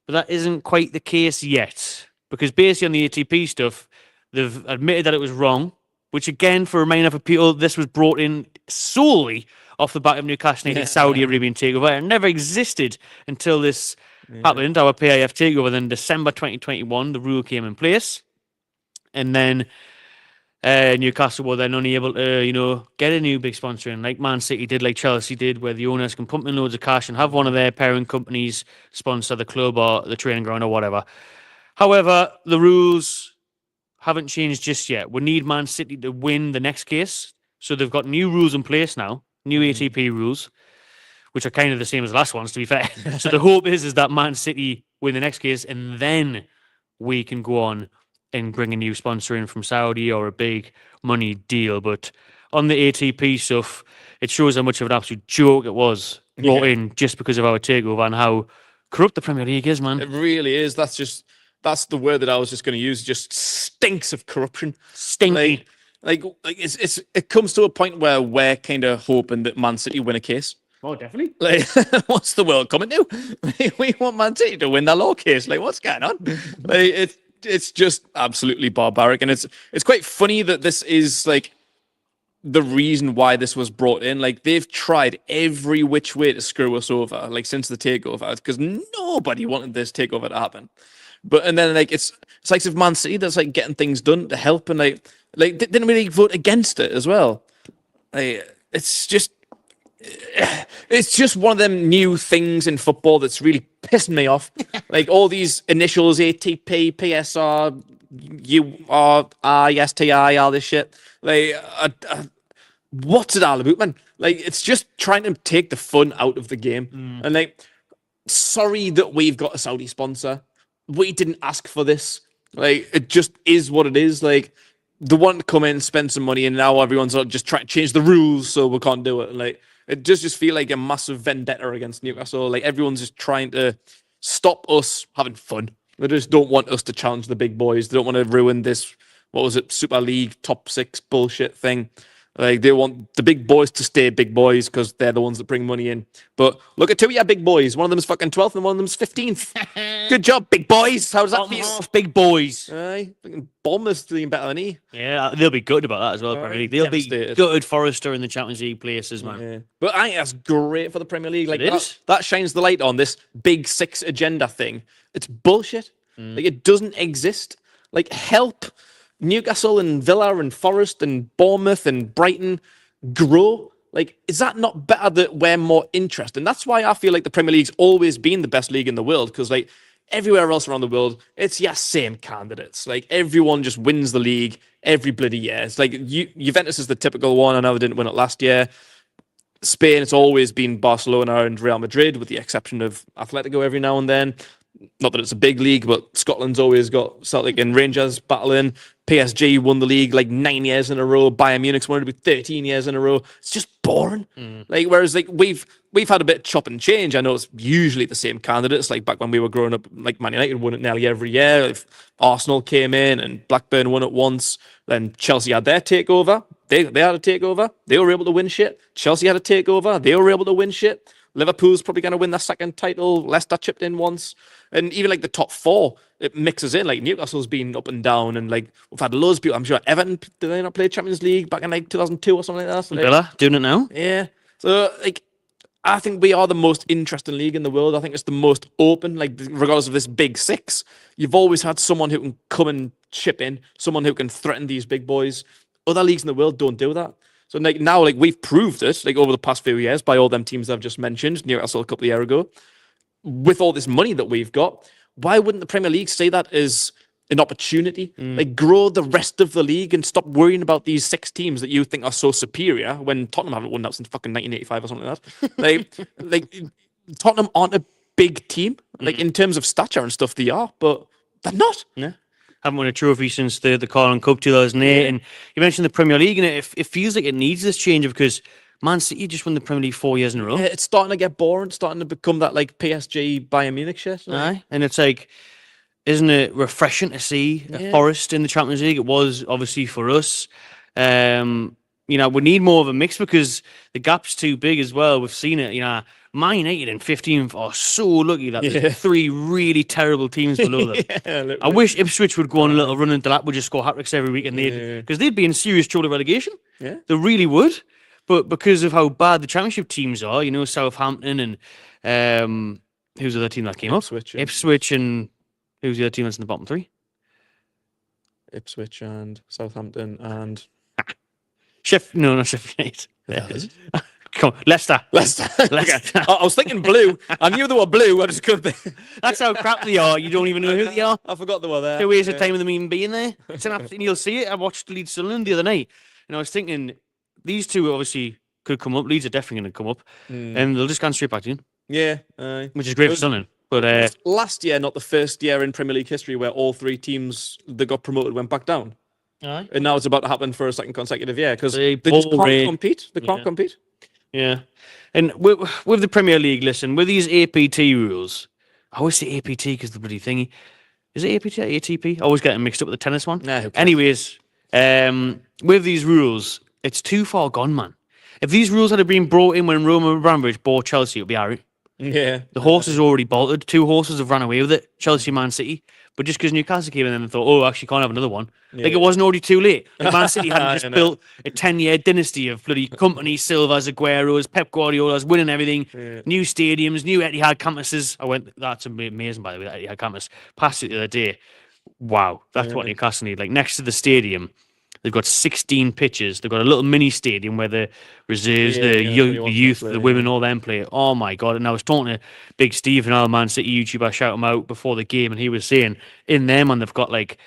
But that isn't quite the case yet, because basically on the ATP stuff, they've admitted that it was wrong. Which again, for a reminder for people, this was brought in solely off the back of Newcastle United's Saudi Arabian takeover. It never existed until this happened, our PIF takeover. Then December 2021, the rule came in place, and then Newcastle were then only able to, get a new big sponsor in, like Man City did, like Chelsea did, where the owners can pump in loads of cash and have one of their parent companies sponsor the club or the training ground or whatever. However, the rules haven't changed just yet. We need Man City to win the next case. So they've got new rules in place now, new ATP rules, which are kind of the same as the last ones, to be fair. So the hope is that Man City win the next case, and then we can go on and bring a new sponsor in from Saudi or a big money deal. But on the ATP stuff, it shows how much of an absolute joke it was brought in just because of our takeover and how corrupt the Premier League is, man. It really is. That's the word that I was just going to use. Just stinks of corruption. Stinky. Like it comes to a point where we're kind of hoping that Man City win a case. Oh, definitely. Like, what's the world coming to? We want Man City to win that law case. Like, what's going on? Like, it's just absolutely barbaric, and it's quite funny that this is like the reason why this was brought in. Like, they've tried every which way to screw us over, like since the takeover, because nobody wanted this takeover to happen. And then like it's like if Man City that's like getting things done to help, and like they didn't really vote against it as well. Like, it's just one of them new things in football that's really pissing me off. Like all these initials, ATP, PSR, URISTI, all this shit. Like, what's it all about, man? Like, it's just trying to take the fun out of the game. And like, sorry that we've got a Saudi sponsor. We didn't ask for this. Like, it just is what it is. Like, they want to come in, spend some money, and now everyone's just trying to change the rules so we can't do it. Like, it just feel like a massive vendetta against Newcastle. Like, everyone's just trying to stop us having fun. They just don't want us to challenge the big boys. They don't want to ruin this, what was it, Super League top 6 bullshit thing. Like, they want the big boys to stay big boys because they're the ones that bring money in. But look at two of your big boys. One of them's fucking 12th and one of them's 15th. Good job, big boys. How does that feel? Off, big boys. Aye, Bournemouth's doing better than he. Yeah, they'll be good about that as well, Premier League. They'll be gutted Forrester in the Champions League places, man. Yeah. But I think that's great for the Premier League. Like, that shines the light on this big 6 agenda thing. It's bullshit. Like, it doesn't exist. Like, help Newcastle and Villa and Forest and Bournemouth and Brighton grow. Like, is that not better that we're more interested? And that's why I feel like the Premier League's always been the best league in the world, because like everywhere else around the world, it's same candidates. Like, everyone just wins the league every bloody year. It's like Juventus is the typical one. I know they didn't win it last year. Spain, it's always been Barcelona and Real Madrid, with the exception of Atletico every now and then. Not that it's a big league, but Scotland's always got Celtic and Rangers battling. PSG won the league like 9 years in a row. Bayern Munich's won it to be 13 years in a row. It's just boring. Like, whereas like we've had a bit of chop and change. I know it's usually the same candidates. Like back when we were growing up, like Man United won it nearly every year. If Arsenal came in and Blackburn won it once, then Chelsea had their takeover. They had a takeover. They were able to win shit. Chelsea had a takeover. They were able to win shit. Liverpool's probably going to win their second title. Leicester chipped in once. And even like the top 4, it mixes in. Like, Newcastle's been up and down, and like we've had loads of people. I'm sure Everton, did they not play Champions League back in like 2002 or something like that? So, like, Villa doing it now? Yeah. So like, I think we are the most interesting league in the world. I think it's the most open. Like, regardless of this big 6, you've always had someone who can come and chip in, someone who can threaten these big boys. Other leagues in the world don't do that. So like now, like we've proved it, like over the past few years by all them teams I've just mentioned, Newcastle a couple of years ago, with all this money that we've got. Why wouldn't the Premier League say that is an opportunity? Like grow the rest of the league and stop worrying about these 6 teams that you think are so superior when Tottenham haven't won that since fucking 1985 or something like that. like Tottenham aren't a big team. Like in terms of stature and stuff, they are, but they're not. Yeah. Haven't won a trophy since the Carling Cup 2008. And you mentioned the Premier League, and it feels like it needs this change because Man City just won the Premier League 4 years in a row. Yeah, it's starting to get boring. It's starting to become that like PSG Bayern Munich shit. Like. Aye. And it's like, isn't it refreshing to see a Forest in the Champions League? It was obviously for us. We need more of a mix because the gap's too big as well. We've seen it. Man United in 15th are so lucky that there's 3 really terrible teams below them. I wish Ipswich would go on a little run into that, would just score hat-tricks every week, and because they'd be in serious trouble of relegation. Yeah, they really would. But because of how bad the Championship teams are, Southampton and who's the other team that came up? Ipswich and who's the other team that's in the bottom 3? Ipswich and Southampton and No, not Sheffield United. Come on, Leicester. I was thinking blue. I knew they were blue. I just couldn't think. That's how crap they are. You don't even know who they are. I forgot they were there. 2 years of time of them even being there. It's an absolute, you'll see it. I watched Leeds Sunderland the other night, and I was thinking these two obviously could come up. Leeds are definitely going to come up, and they'll just go straight back in. Yeah, which is great for Sunderland. But last year, not the first year in Premier League history where all 3 teams that got promoted went back down. Aye. And now it's about to happen for a second consecutive year because they just can't compete. They can't compete. Yeah. And with the Premier League, listen, with these APT rules, I always say APT because the bloody thingy. Is it APT or ATP? I always get them mixed up with the tennis one. Nah, anyways, with these rules, it's too far gone, man. If these rules had been brought in when Roman Abramovich bought Chelsea, it would be alright. Yeah. The horses already bolted. 2 horses have run away with it. Chelsea, Man City. But just because Newcastle came in and thought, oh, actually can't have another one. Yeah. Like it wasn't already too late. Like Man City hadn't just built a 10-year dynasty of bloody company, Silva's, Aguero's, Pep Guardiola's, winning everything. Yeah. New stadiums, new Etihad campuses. That's amazing, by the way, that Etihad campus. Passed it the other day. Wow. That's what Newcastle need. Like next to the stadium, they've got 16 pitches. They've got a little mini stadium where the reserves, the youth, the women, all them play. Oh my God. And I was talking to Big Steve, an old Man City YouTuber, I shout him out before the game, and he was saying in there, man, they've got like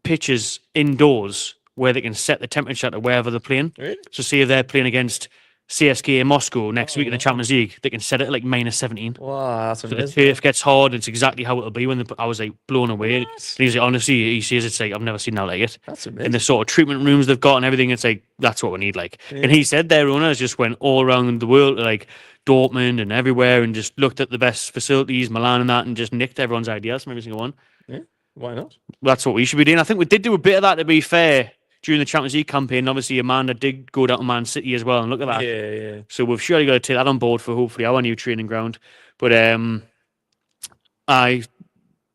pitches indoors where they can set the temperature to wherever they're playing. Really? So say if they're playing against CSK in Moscow next week in the Champions League, they can set it at like minus 17. Wow, that's amazing. So the turf gets hard. It's exactly how it'll be I was like blown away. What? And he's like, honestly, he says it's like I've never seen that like it. That's amazing. And the sort of treatment rooms they've got and everything, it's like that's what we need. Like, and he said their owners just went all around the world, like Dortmund and everywhere, and just looked at the best facilities, Milan and that, and just nicked everyone's ideas from every single one. Yeah, why not? That's what we should be doing. I think we did do a bit of that, to be fair, during the Champions League campaign. Obviously, Amanda did go down to Man City as well, and look at that. Yeah. So we've surely got to take that on board for hopefully our new training ground. But I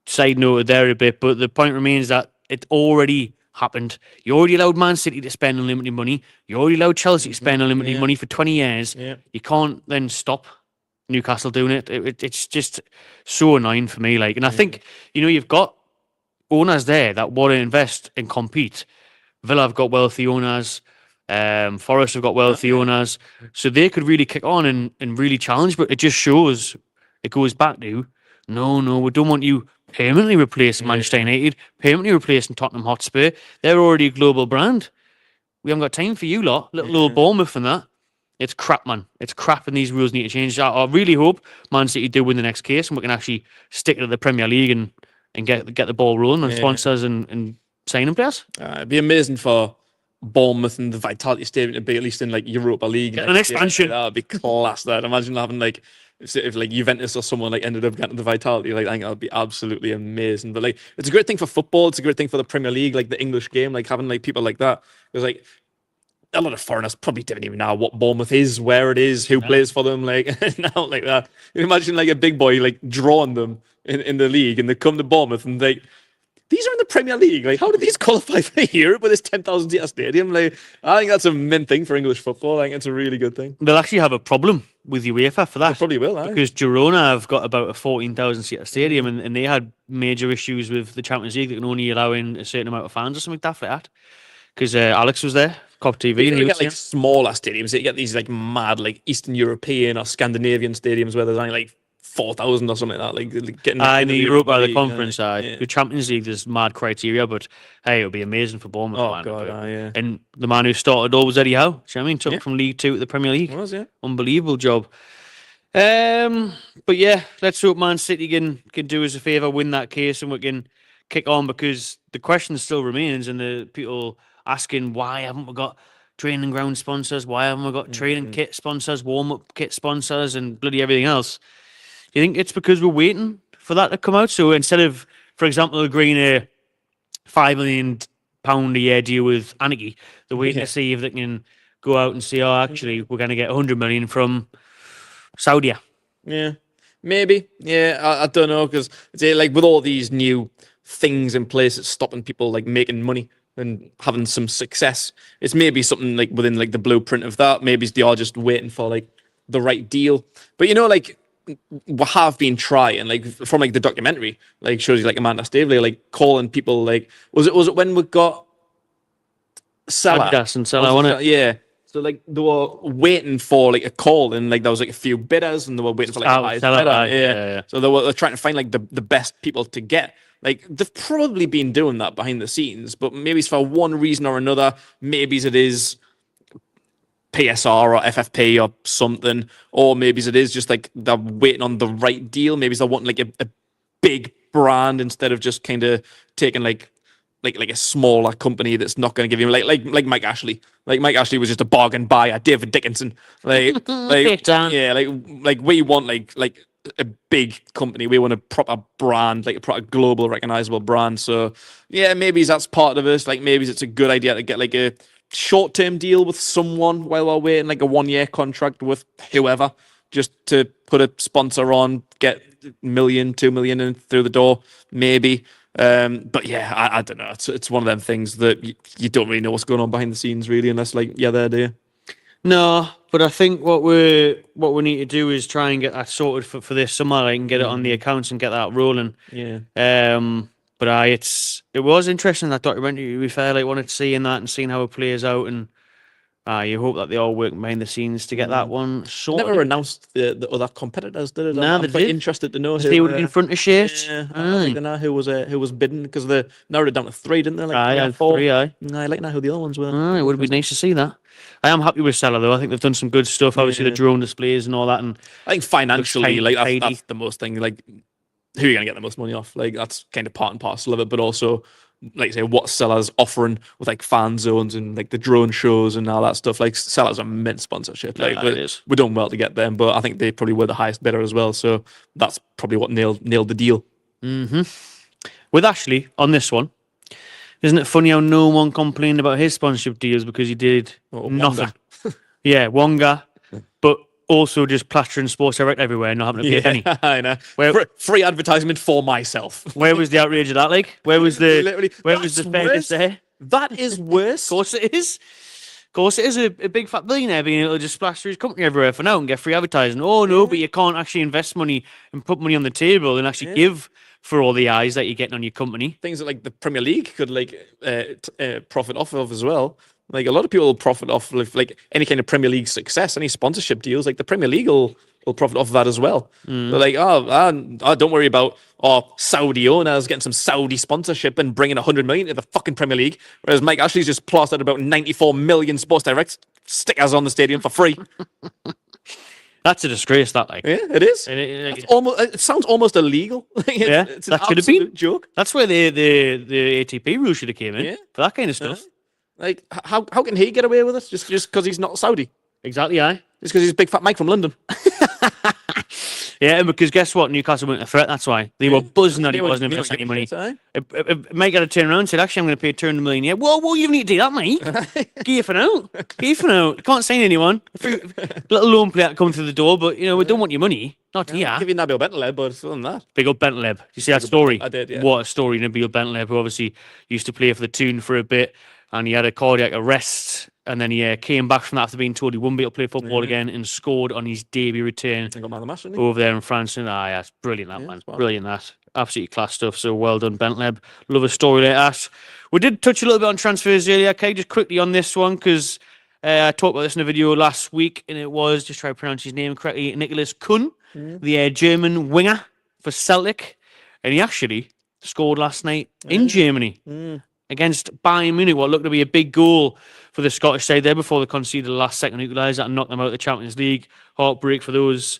side noted there a bit, but the point remains that it already happened. You already allowed Man City to spend unlimited money. You already allowed Chelsea to spend unlimited money for 20 years. Yeah. You can't then stop Newcastle doing it. It's just so annoying for me. Like, and I think, you've got owners there that want to invest and compete. Villa have got wealthy owners. Forest have got wealthy owners. So they could really kick on and really challenge, but it just shows, it goes back to, no, we don't want you permanently replacing Manchester United, permanently replacing Tottenham Hotspur. They're already a global brand. We haven't got time for you lot, little old Bournemouth and that. It's crap, man. It's crap, and these rules need to change. I really hope Man City do win the next case and we can actually stick to the Premier League and get the ball rolling on sponsors and signing players. It'd be amazing for Bournemouth and the Vitality Stadium to be at least in like Europa League. An expansion. That would be class. That imagine having like if like Juventus or someone like ended up getting the Vitality, like I think that would be absolutely amazing. But like it's a great thing for football. It's a great thing for the Premier League, like the English game, like having like people like that. Because like a lot of foreigners probably don't even know what Bournemouth is, where it is, who plays for them, like now like that. You imagine like a big boy like drawing them in the league, and they come to Bournemouth and like, these are in the Premier League. Like, how did these qualify for Europe with this 10,000 seat stadium? Like, I think that's a mint thing for English football. I think it's a really good thing. They'll actually have a problem with UEFA for that. They probably will, because Girona have got about a 14,000 seat stadium, and they had major issues with the Champions League that can only allow in a certain amount of fans or something like that. Because Alex was there Cop TV. You and he don't was get like smaller stadiums. You get these like mad like Eastern European or Scandinavian stadiums where there's only like 4,000 or something like that. Like getting in the Europa, the League, conference side. The Champions League, there's mad criteria, but hey, it'll be amazing for Bournemouth. Oh man, god, yeah. And the man who started all was Eddie Howe. Do you know what I mean? Took it from League Two to the Premier League. It was, yeah. Unbelievable job. But yeah, let's hope Man City can do us a favour, win that case, and we can kick on, because the question still remains, and the people asking, why haven't we got training ground sponsors? Why haven't we got training kit sponsors, warm up kit sponsors, and bloody everything else? Do you think it's because we're waiting for that to come out? So instead of, for example, agreeing a £5 million a year deal with Anarchy, they're waiting to see if they can go out and say, oh, actually, we're going to get 100 million from Saudi. Yeah, maybe. Yeah, I don't know, because like with all these new things in place, it's stopping people like making money and having some success. It's maybe something like within like the blueprint of that. Maybe they are just waiting for like the right deal. But like we have been trying, like from like the documentary, like shows you like Amanda Staveley, like calling people, like was it when we got Salah? Adidas and Salah, wasn't it? Yeah. So like they were waiting for like a call, and like there was like a few bidders, and they were waiting for like the highest bidder. Yeah. So they're trying to find like the best people to get. Like they've probably been doing that behind the scenes, but maybe it's for one reason or another. Maybe it is PSR or FFP or something, or maybe it is just like they're waiting on the right deal. Maybe they're wanting like a big brand instead of just kind of taking like a smaller company that's not going to give you like Mike Ashley. Like Mike Ashley was just a bargain buyer, David Dickinson. Like yeah, like we want like a big company. We want a proper brand, like a proper global recognizable brand. So yeah, maybe that's part of us. Like maybe it's a good idea to get like a short-term deal with someone while we're waiting, like a 1-year contract with whoever, just to put a sponsor on, get $1 million, $2 million in through the door, maybe. But yeah, I don't know. It's one of them things that you don't really know what's going on behind the scenes, really, unless like you're there, do you? No, but I think what we need to do is try and get that sorted for this summer, like, and get it on the accounts and get that rolling. Yeah. But it was interesting, that documentary, to be fair, like wanted to see in that and seeing how it plays out, and you hope that they all work behind the scenes to get that one sorted. Never announced the other competitors, did it? No, I'm quite interested to know who they were in front of shit. Yeah, I like to know who was bidding, because they narrowed it down to 3, didn't they? Like 4. I like to know who the other ones were. It would be nice to see that. I am happy with Salah, though. I think they've done some good stuff. Obviously, the drone displays and all that. And I think financially, like that's the most thing. Like, who are you gonna get the most money off? Like, that's kind of part and parcel of it. But also, like, say, what Salah's offering with like fan zones and like the drone shows and all that stuff. Like, Salah's an immense sponsorship. Like, we're doing well to get them, but I think they probably were the highest bidder as well. So that's probably what nailed the deal. With Ashley on this one, isn't it funny how no one complained about his sponsorship deals because he did nothing? Yeah, Wonga, but also just plastering Sports Direct everywhere and not having to pay a penny. I know. Free advertisement for myself. Where was the outrage of that? Like, where was the fairness there? That is worse. Of course it is. Of course it is a big fat billionaire being able to just plaster his company everywhere for now and get free advertising. Oh no, but you can't actually invest money and put money on the table and actually give for all the eyes that you're getting on your company. Things that like the Premier League could like profit off of as well. Like a lot of people will profit off of like any kind of Premier League success, any sponsorship deals. Like the Premier League will profit off of that as well. They're like, don't worry about Saudi owners getting some Saudi sponsorship and bringing 100 million to the fucking Premier League. Whereas Mike Ashley's just plastered about 94 million Sports Direct stickers on the stadium for free. That's a disgrace, that, like. Yeah, it is. It sounds almost illegal. It's that should have been a joke. That's where the ATP rule should have came in for that kind of stuff. Like, how can he get away with it? Just because he's not Saudi? Exactly, aye. Just because he's Big Fat Mike from London. Yeah, and because guess what? Newcastle weren't a threat, that's why. They were buzzing that he wasn't investing any money. Mike had to turn around and said, actually, I'm going to pay $200 million. Yeah, whoa, you need to do that, mate. Give it out. Can't sign anyone. Little loan player coming through the door, but, we don't want your money. Not here. I'll give you Nabil Bentaleb, but other than that. Big up Bentaleb. You see that story? I did, yeah. What a story. Nabil Bentaleb, who obviously used to play for the Toon for a bit, and he had a cardiac arrest, and then he came back from that after being told he wouldn't be able to play football again, and scored on his debut return over there in France. And that's brilliant, that man. Brilliant, that. absolutely class stuff. So well done, Bentleb. Love a story like that. We did touch a little bit on transfers earlier. Okay, just quickly on this one because I talked about this in a video last week, and it was, just try to pronounce his name correctly, Nicholas Kuhn, the German winger for Celtic, and he actually scored last night in Germany against Bayern Munich, what looked to be a big goal for the Scottish side there before they conceded the last-second equaliser and knocked them out of the Champions League. Heartbreak for those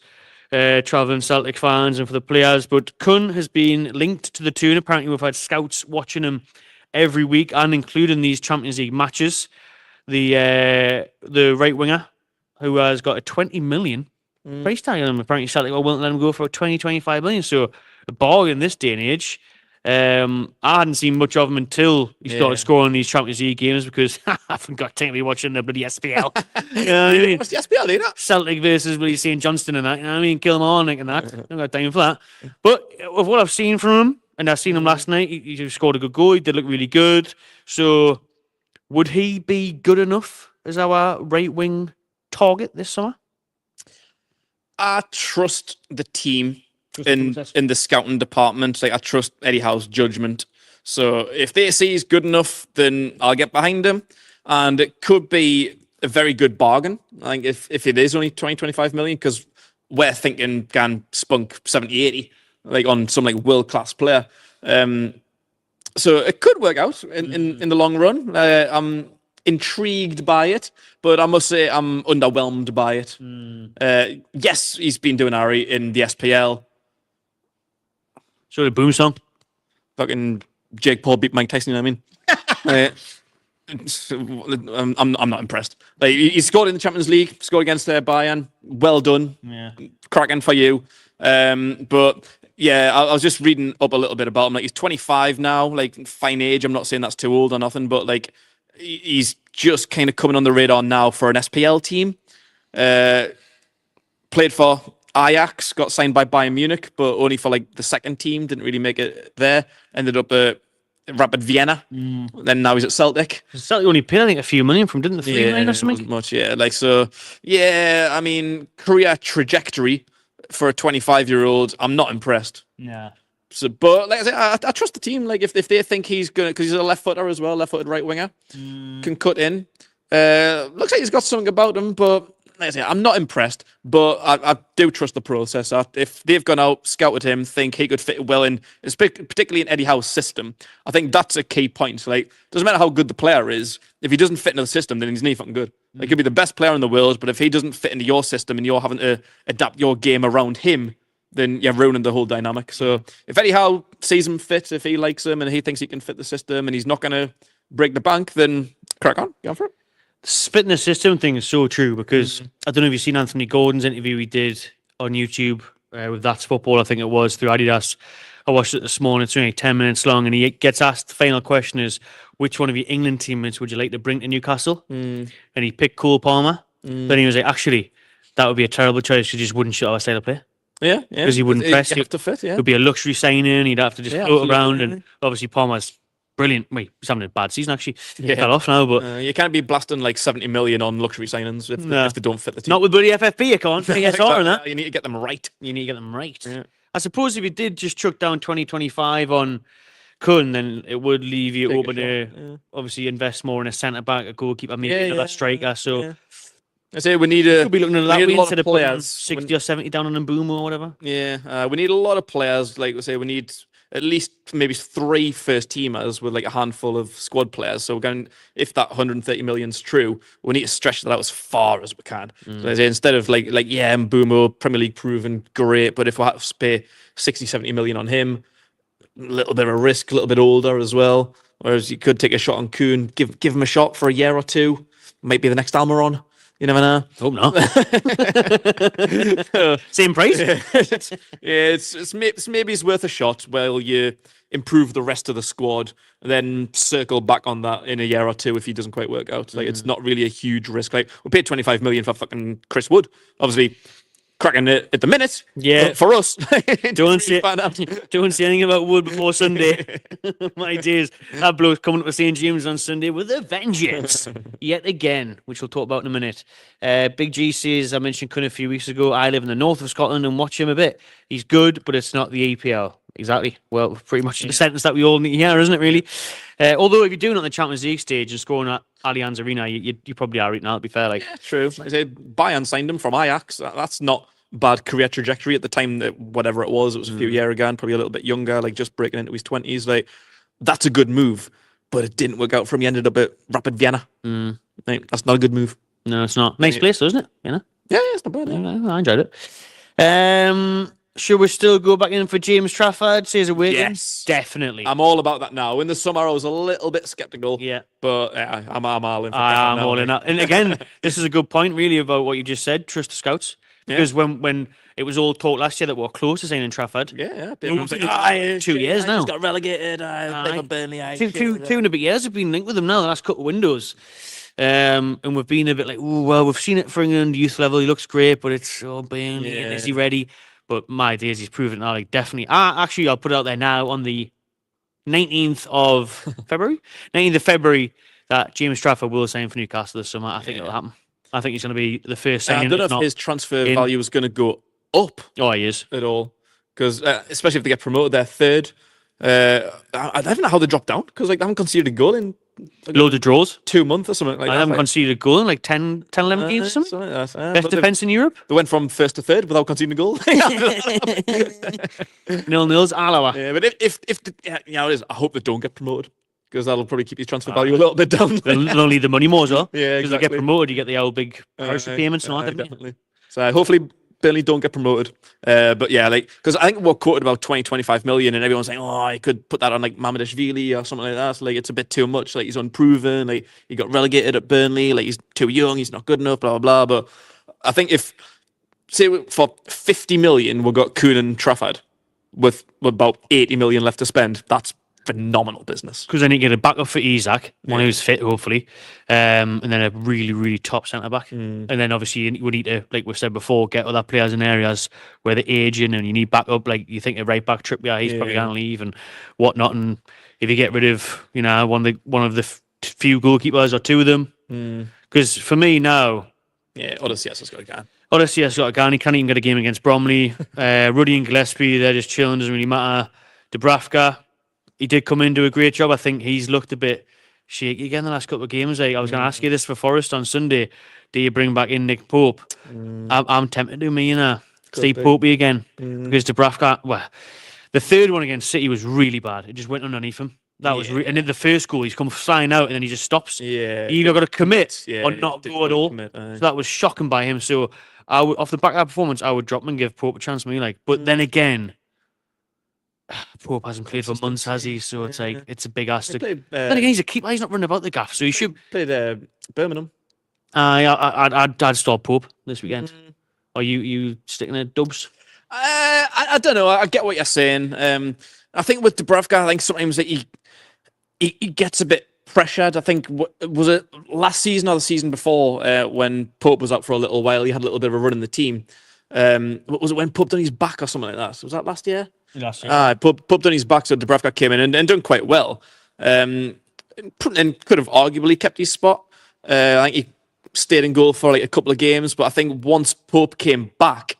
travelling Celtic fans and for the players. But Kuhn has been linked to the tune. Apparently, we've had scouts watching him every week and including these Champions League matches. The right winger, who has got a 20 million price tag on him. Apparently, Celtic are willing to let him go for 20, 25 million. So a bargain this day and age. I hadn't seen much of him until he started scoring these Champions League games because I haven't got time to be watching the bloody SPL. You know what I mean? What's the SPL, you know? Celtic versus Willie St. Johnston and that. You know what I mean? Kill them all and that. I haven't got time for that. But with what I've seen from him, and I've seen him last night, he scored a good goal. He did look really good. So would he be good enough as our right wing target this summer? I trust the team in the scouting department. Like, I trust Eddie Howe's judgment. So if they say he's good enough, then I'll get behind him. And it could be a very good bargain. I think if it is only 20, 25 million, because we're thinking can spunk 70, 80, like on some like world-class player. So it could work out in the long run. I'm intrigued by it, but I must say I'm underwhelmed by it. Yes, he's been doing Ari in the SPL. So the boom song. Fucking Jake Paul beat Mike Tyson, you know what I mean? I'm not impressed. Like, he scored in the Champions League, scored against Bayern. Well done. Yeah. Cracking for you. But yeah, I was just reading up a little bit about him. Like, he's 25 now, like fine age. I'm not saying that's too old or nothing, but like he's just kind of coming on the radar now for an SPL team. Played for Ajax, got signed by Bayern Munich, but only for like the second team. Didn't really make it there. Ended up at Rapid Vienna. Then now he's at Celtic. Celtic only paid, I think, a few million from, didn't they? Yeah, or something? Wasn't much. Yeah, like so. Yeah, I mean, career trajectory for a 25-year-old, I'm not impressed. Yeah. So, but like I say, I trust the team. Like if they think he's gonna, because he's a left footer as well, left-footed right winger, can cut in. Looks like he's got something about him, but like I say, I'm not impressed. But I do trust the process. If they've gone out, scouted him, think he could fit well in, particularly in Eddie Howe's system, I think that's a key point. Like, doesn't matter how good the player is, if he doesn't fit into the system, then he's not fucking good. Like, he could be the best player in the world, but if he doesn't fit into your system and you're having to adapt your game around him, then you're ruining the whole dynamic. So if Eddie Howe sees him fit, if he likes him and he thinks he can fit the system and he's not going to break the bank, then crack on, go for it. Splitting the system thing is so true because I don't know if you've seen Anthony Gordon's interview he did on YouTube with That's Football, I think it was, through Adidas. I watched it this morning. It's only 10 minutes long, and he gets asked, the final question is, which one of your England teammates would you like to bring to Newcastle? And he picked Cole Palmer. Then he was like, actually, that would be a terrible choice. You just wouldn't shoot our style of play. Yeah. Because he wouldn't press. He'd have to fit, yeah. It would be a luxury signing. He'd have to just float around. And obviously, Palmer's brilliant. Wait, he's having a bad season, actually. He fell off now, but you can't be blasting like 70 million on luxury signings if they don't fit the team. Not with bloody FFP, you can't. Exactly. That. You need to get them right. Yeah. I suppose if you did just chuck down 2025 on Kuhn, then it would leave you open to obviously invest more in a centre back, a goalkeeper, maybe another striker. So I say we need a. Could be looking at that instead of players. 60 or 70 down on Mbomo or whatever. Yeah, we need a lot of players. Like we say, we need at least maybe 3 first teamers with like a handful of squad players. So we're going, if that 130 million's true, we need to stretch that out as far as we can. So I say, instead of like Mbomo, Premier League proven, great, but if we have to pay 60, 70 million on him, a little bit of a risk, a little bit older as well. Whereas you could take a shot on Kuhn, give him a shot for a year or two, might be the next Almiron. You never know. Hope not. Same price. It's maybe it's worth a shot while you improve the rest of the squad, and then circle back on that in a year or two if he doesn't quite work out. Like, it's not really a huge risk. Like, we paid 25 million for fucking Chris Wood. Obviously, cracking it at the minute. Yeah. For us. Don't say anything about Wood before Sunday. My days. That bloke's coming up to St. James on Sunday with a vengeance. Yet again, which we'll talk about in a minute. Big G says, I mentioned Kuhn a few weeks ago, I live in the north of Scotland and watch him a bit. He's good, but it's not the EPL. exactly. Well, pretty much the sentence that we all need here, isn't it? Really. Although if you're doing it on the Champions League stage and scoring at Allianz Arena, you probably are right now. To be fair, like Yeah, true. Like I say, Bayern signed him from Ajax. That's not bad career trajectory at the time. That whatever it was a few years ago, and probably a little bit younger, like just breaking into his 20s. Like that's a good move, but it didn't work out for him. He ended up at Rapid Vienna. Like, that's not a good move. No, it's not. Nice place, though, isn't it? You know. Yeah, it's not bad. Yeah. I enjoyed it. Should we still go back in for James Trafford? Says away. Yes, definitely. I'm all about that now. In the summer, I was a little bit skeptical. Yeah, but yeah, I'm all in. I'm all in. And again, this is a good point, really, about what you just said. Trust the scouts, because when it was all talk last year that we're close to signing Trafford. Yeah. 2 years now. He's got relegated. Played for Burnley. Two and a bit years have been linked with him now. The last couple of windows. And we've been a bit like, oh well, we've seen it for England youth level. He looks great, but it's Burnley. Is he ready? But my days, he's proven it now. Like definitely. Actually, I'll put it out there now on the 19th of February. 19th of February, that James Trafford will sign for Newcastle this summer. I think it'll happen. I think he's going to be the first signing. I don't know if his transfer value is going to go up. Oh, he is at all, because especially if they get promoted, they're third. I don't know how they dropped down because like they haven't conceded a goal in loads of draws, 2 months or something like that. I haven't conceded a goal in like 10 11 games or something. Best defence in Europe. They went from first to third without conceding a goal. 0-0s, Alawa. Yeah, but if it is, I hope they don't get promoted because that'll probably keep his transfer value a little bit down. They'll need the money more as well. Yeah, because they get promoted, you get the old big parachute payments and all that. Definitely. So hopefully Burnley don't get promoted. But yeah, like, because I think we're quoted about 20-25 million and everyone's saying, oh, I could put that on like Mamadashvili or something like that. So, like, it's a bit too much. Like, he's unproven. Like, he got relegated at Burnley. Like, he's too young. He's not good enough, blah, blah, blah. But I think say for 50 million, we've got Kuhn and Trafford with about 80 million left to spend. That's phenomenal business. Because then you get a backup for Isak, one who's fit, hopefully, and then a really, really top centre back. And then obviously we need to, like we've said before, get other players in areas where they're aging and you need backup. Like you think a right back Trippier, he's probably going to leave and whatnot. And if you get rid of, one of the few goalkeepers or two of them, because for me now, Odysseus has got a gun. Odysseus got a gun. He can't even get a game against Bromley. Ruddy and Gillespie, they're just chilling. Doesn't really matter. Dubravka, he did come in, do a great job. I think he's looked a bit shaky again the last couple of games. I was going to ask you this for Forest on Sunday. Do you bring back in Nick Pope? I'm tempted to, Steve Popey again. Because Dubravka, the third one against City was really bad. It just went underneath him. That was and then the first goal, he's come flying out and then he just stops. Yeah. You either got to commit or not go at all. So that was shocking by him. So off the back of that performance, I would drop him and give Pope a chance. But then again, Pope hasn't played for months, has he? So it's like it's a big ask. Then again, he's a keeper. He's not running about the gaff, so he should played Birmingham. I'd stop Pope this weekend. Are you sticking to Dubs? I don't know. I get what you're saying. I think with Dubravka, I think sometimes that he gets a bit pressured. I think was it last season or the season before when Pope was out for a little while. He had a little bit of a run in the team. Was it when Pope done his back or something like that? Was that last year? Pope done his back, so Dubravka came in and done quite well. And could have arguably kept his spot. I think he stayed in goal for like a couple of games, but I think once Pope came back,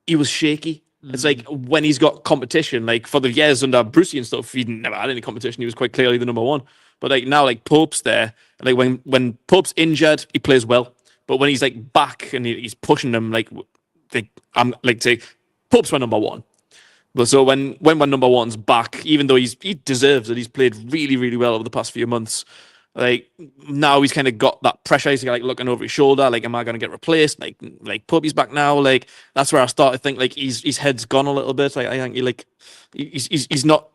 he was shaky. It's like when he's got competition, like for the years under Brucey and stuff, he never had any competition. He was quite clearly the number one. But like now, like Pope's there. Like when Pope's injured, he plays well. But when he's like back and he's pushing them, I'm like say Pope's my number one. But so when number one's back, even though he deserves it, he's played really, really well over the past few months. Like now he's kind of got that pressure. He's like looking over his shoulder. Like, am I going to get replaced? Like Pope's back now. Like that's where I start to think like his head's gone a little bit. Like I think he's not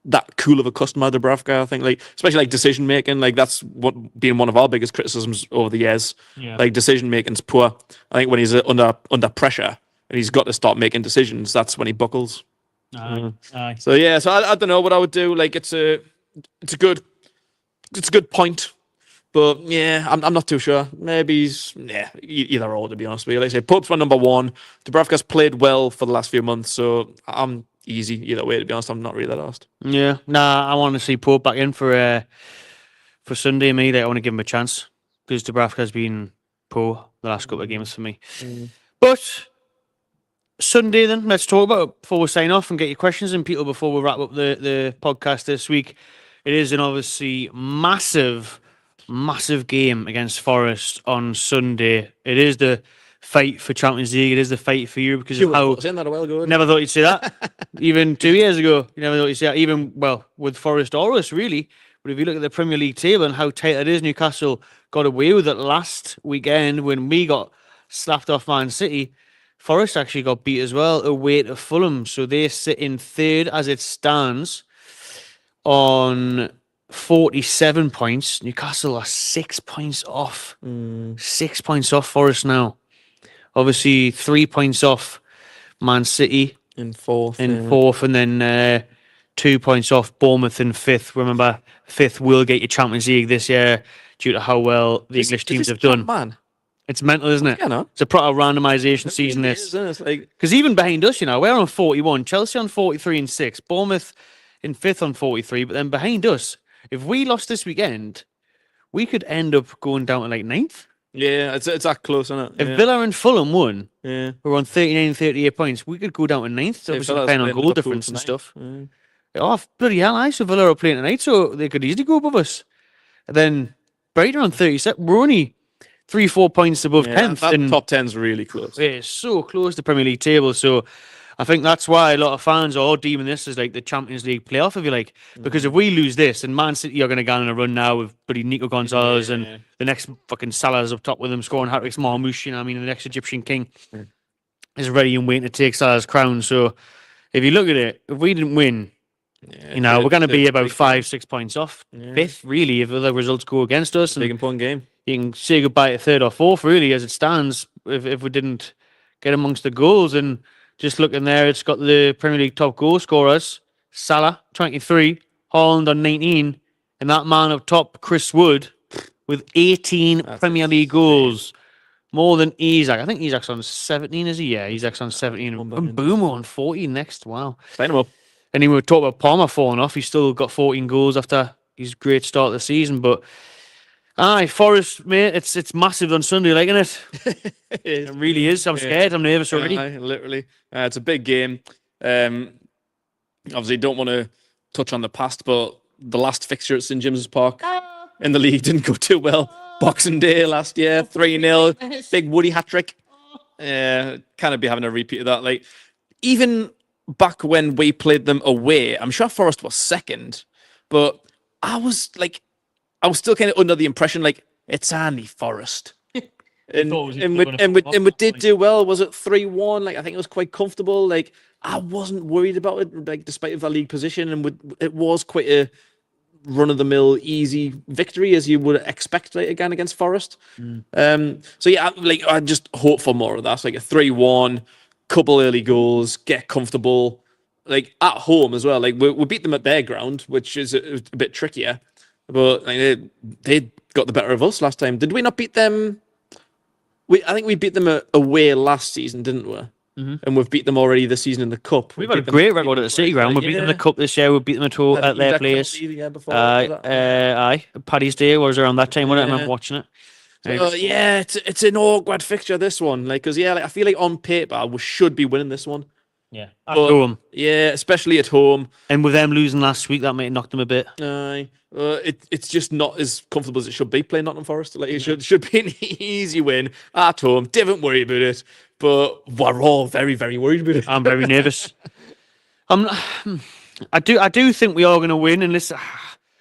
that cool of a customer, Dubravka. I think like especially like decision making. Like that's what being one of our biggest criticisms over the years. Yeah. Like decision making's poor. I think when he's under pressure and he's got to start making decisions, that's when he buckles. Aye. So yeah, so I don't know what I would do. Like it's a good point, but yeah, I'm not too sure. Maybe he's either or, to be honest with you. Like I say, Pope's my number one. Dubravka's played well for the last few months, so I'm easy either way. To be honest, I'm not really that asked. Yeah, I want to see Pope back in for Sunday. I want to give him a chance because Dubravka's been poor the last couple of games for me. But Sunday, then let's talk about it before we sign off and get your questions in, Peter, before we wrap up the podcast this week. It is an obviously massive game against Forest on Sunday. It is the fight for Champions League. It is the fight for you because of how. Saying that a while ago. Never thought you'd say that. Even 2 years ago, you never thought you'd say that. Even, well, with Forest or us, really. But if you look at the Premier League table and how tight it is, Newcastle got away with it last weekend when we got slapped off Man City. Forest actually got beat as well away to Fulham. So they sit in third as it stands on 47 points. Newcastle are 6 points off. 6 points off Forest now. Obviously, 3 points off Man City. In fourth. And then 2 points off Bournemouth in fifth. Remember, fifth will get you Champions League this year due to how well the English teams have done. Man. It's mental, isn't it? Yeah, no. It's a proper randomisation season, this. Because even behind us, we're on 41, Chelsea on 43 and 6, Bournemouth in fifth on 43, but then behind us, if we lost this weekend, we could end up going down to like ninth. Yeah, it's that close, isn't it? If Villa and Fulham won, we're on 39 and 38 points, we could go down to ninth, obviously depending on goal difference and stuff. Oh, bloody hell, I saw Villa are playing tonight, so they could easily go above us. And then Brighton on 37, we're only 3-4 points above 10th. That top 10's really close. It's so close to the Premier League table. So I think that's why a lot of fans are deeming this as like the Champions League playoff, if you like. Because if we lose this, and Man City are going to go on a run now with bloody Nico Gonzalez and the next fucking Salah's up top with him scoring hat-tricks, Marmoush, the next Egyptian king is ready and waiting to take Salah's crown. So if you look at it, if we didn't win, we're going to be about 5-6 points off. Fifth, really, if other results go against us. Big important game. You can say goodbye to third or fourth, really, as it stands, if we didn't get amongst the goals. And just looking there, it's got the Premier League top goal scorers. Salah, 23, Haaland on 19, and that man up top, Chris Wood, with 18 Premier League goals. More than Isak. I think Isak's on 17, is he? Yeah, Isak's on 17. And Boomer on 14 next. Wow. Sign him up. And then we were talking about Palmer falling off. He's still got 14 goals after his great start of the season, but Forest, mate, it's massive on Sunday, like, isn't it? It really is. I'm scared. I'm nervous already. Literally. It's a big game. Obviously, don't want to touch on the past, but the last fixture at St James's Park in the league didn't go too well. Boxing Day last year, 3-0, big Woody hat-trick. Kind of be having a repeat of that. Like, even back when we played them away, I'm sure Forest was second, but I was still kind of under the impression like it's only Forest, and we did do well. Was it 3-1? Like I think it was quite comfortable. Like I wasn't worried about it. Like despite of the league position, and it was quite a run of the mill easy victory as you would expect like, again against Forest. So yeah, like I just hope for more of that. Like a 3-1, couple early goals, get comfortable. Like at home as well. Like we beat them at their ground, which is a bit trickier. But like, they got the better of us last time. Did we not beat them? I think we beat them away last season, didn't we? And we've beat them already this season in the Cup. We've got a great record at the City Ground. We beat them in the Cup this year. We beat them at their place. Paddy's Day was around that time, wasn't it? I remember watching it. It's an awkward fixture, this one. Like, because I feel like on paper we should be winning this one. Yeah, at home. Yeah, especially at home. And with them losing last week, that might have knocked them a bit. It's just not as comfortable as it should be playing Nottingham Forest. Like it should be an easy win at home. Don't worry about it. But we're all very, very worried about it. I'm very nervous. I do think we are going to win. And this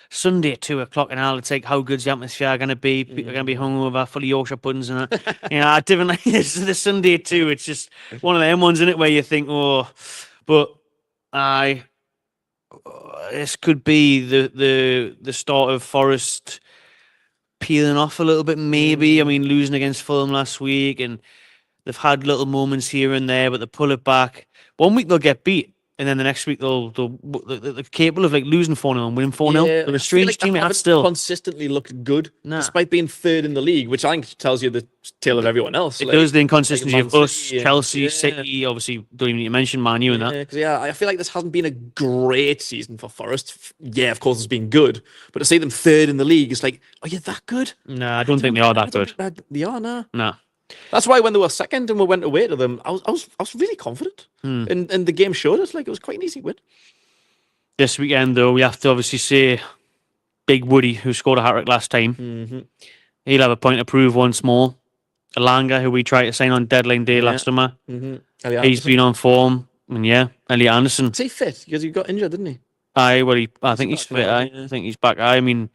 Sunday at 2:00, and I'll take how good's the atmosphere going to be. People are going to be hungover, full of Yorkshire puddings and that. I didn't like this. The Sunday at 2. It's just one of them ones, isn't it, where you think, but this could be the start of Forest peeling off a little bit, maybe. I mean, losing against Fulham last week, and they've had little moments here and there, but they pull it back. 1 week they'll get beat, and then the next week they're capable of like losing 4-0 and winning 4-0. Yeah, They're a strange team. They have still consistently looked good, despite being third in the league, which I think tells you the tale of everyone else. It does the inconsistency of us, Chelsea, City. Obviously, don't even need to mention Man U and that. Because I feel like this hasn't been a great season for Forest. Yeah, of course, it's been good, but to see them third in the league, it's like, are you that good? No, I don't think they are that good. They are, no. No. That's why when they were second and we went away to them, I was really confident. And the game showed us like it was quite an easy win. This weekend, though, we have to obviously say Big Woody, who scored a hat-trick last time. He'll have a point to prove once more. Alanga, who we tried to sign on deadline day last summer. He's been on form. And Elliot Anderson. Is he fit? Because he got injured, didn't he? I think he's fit. I think he's back. I mean,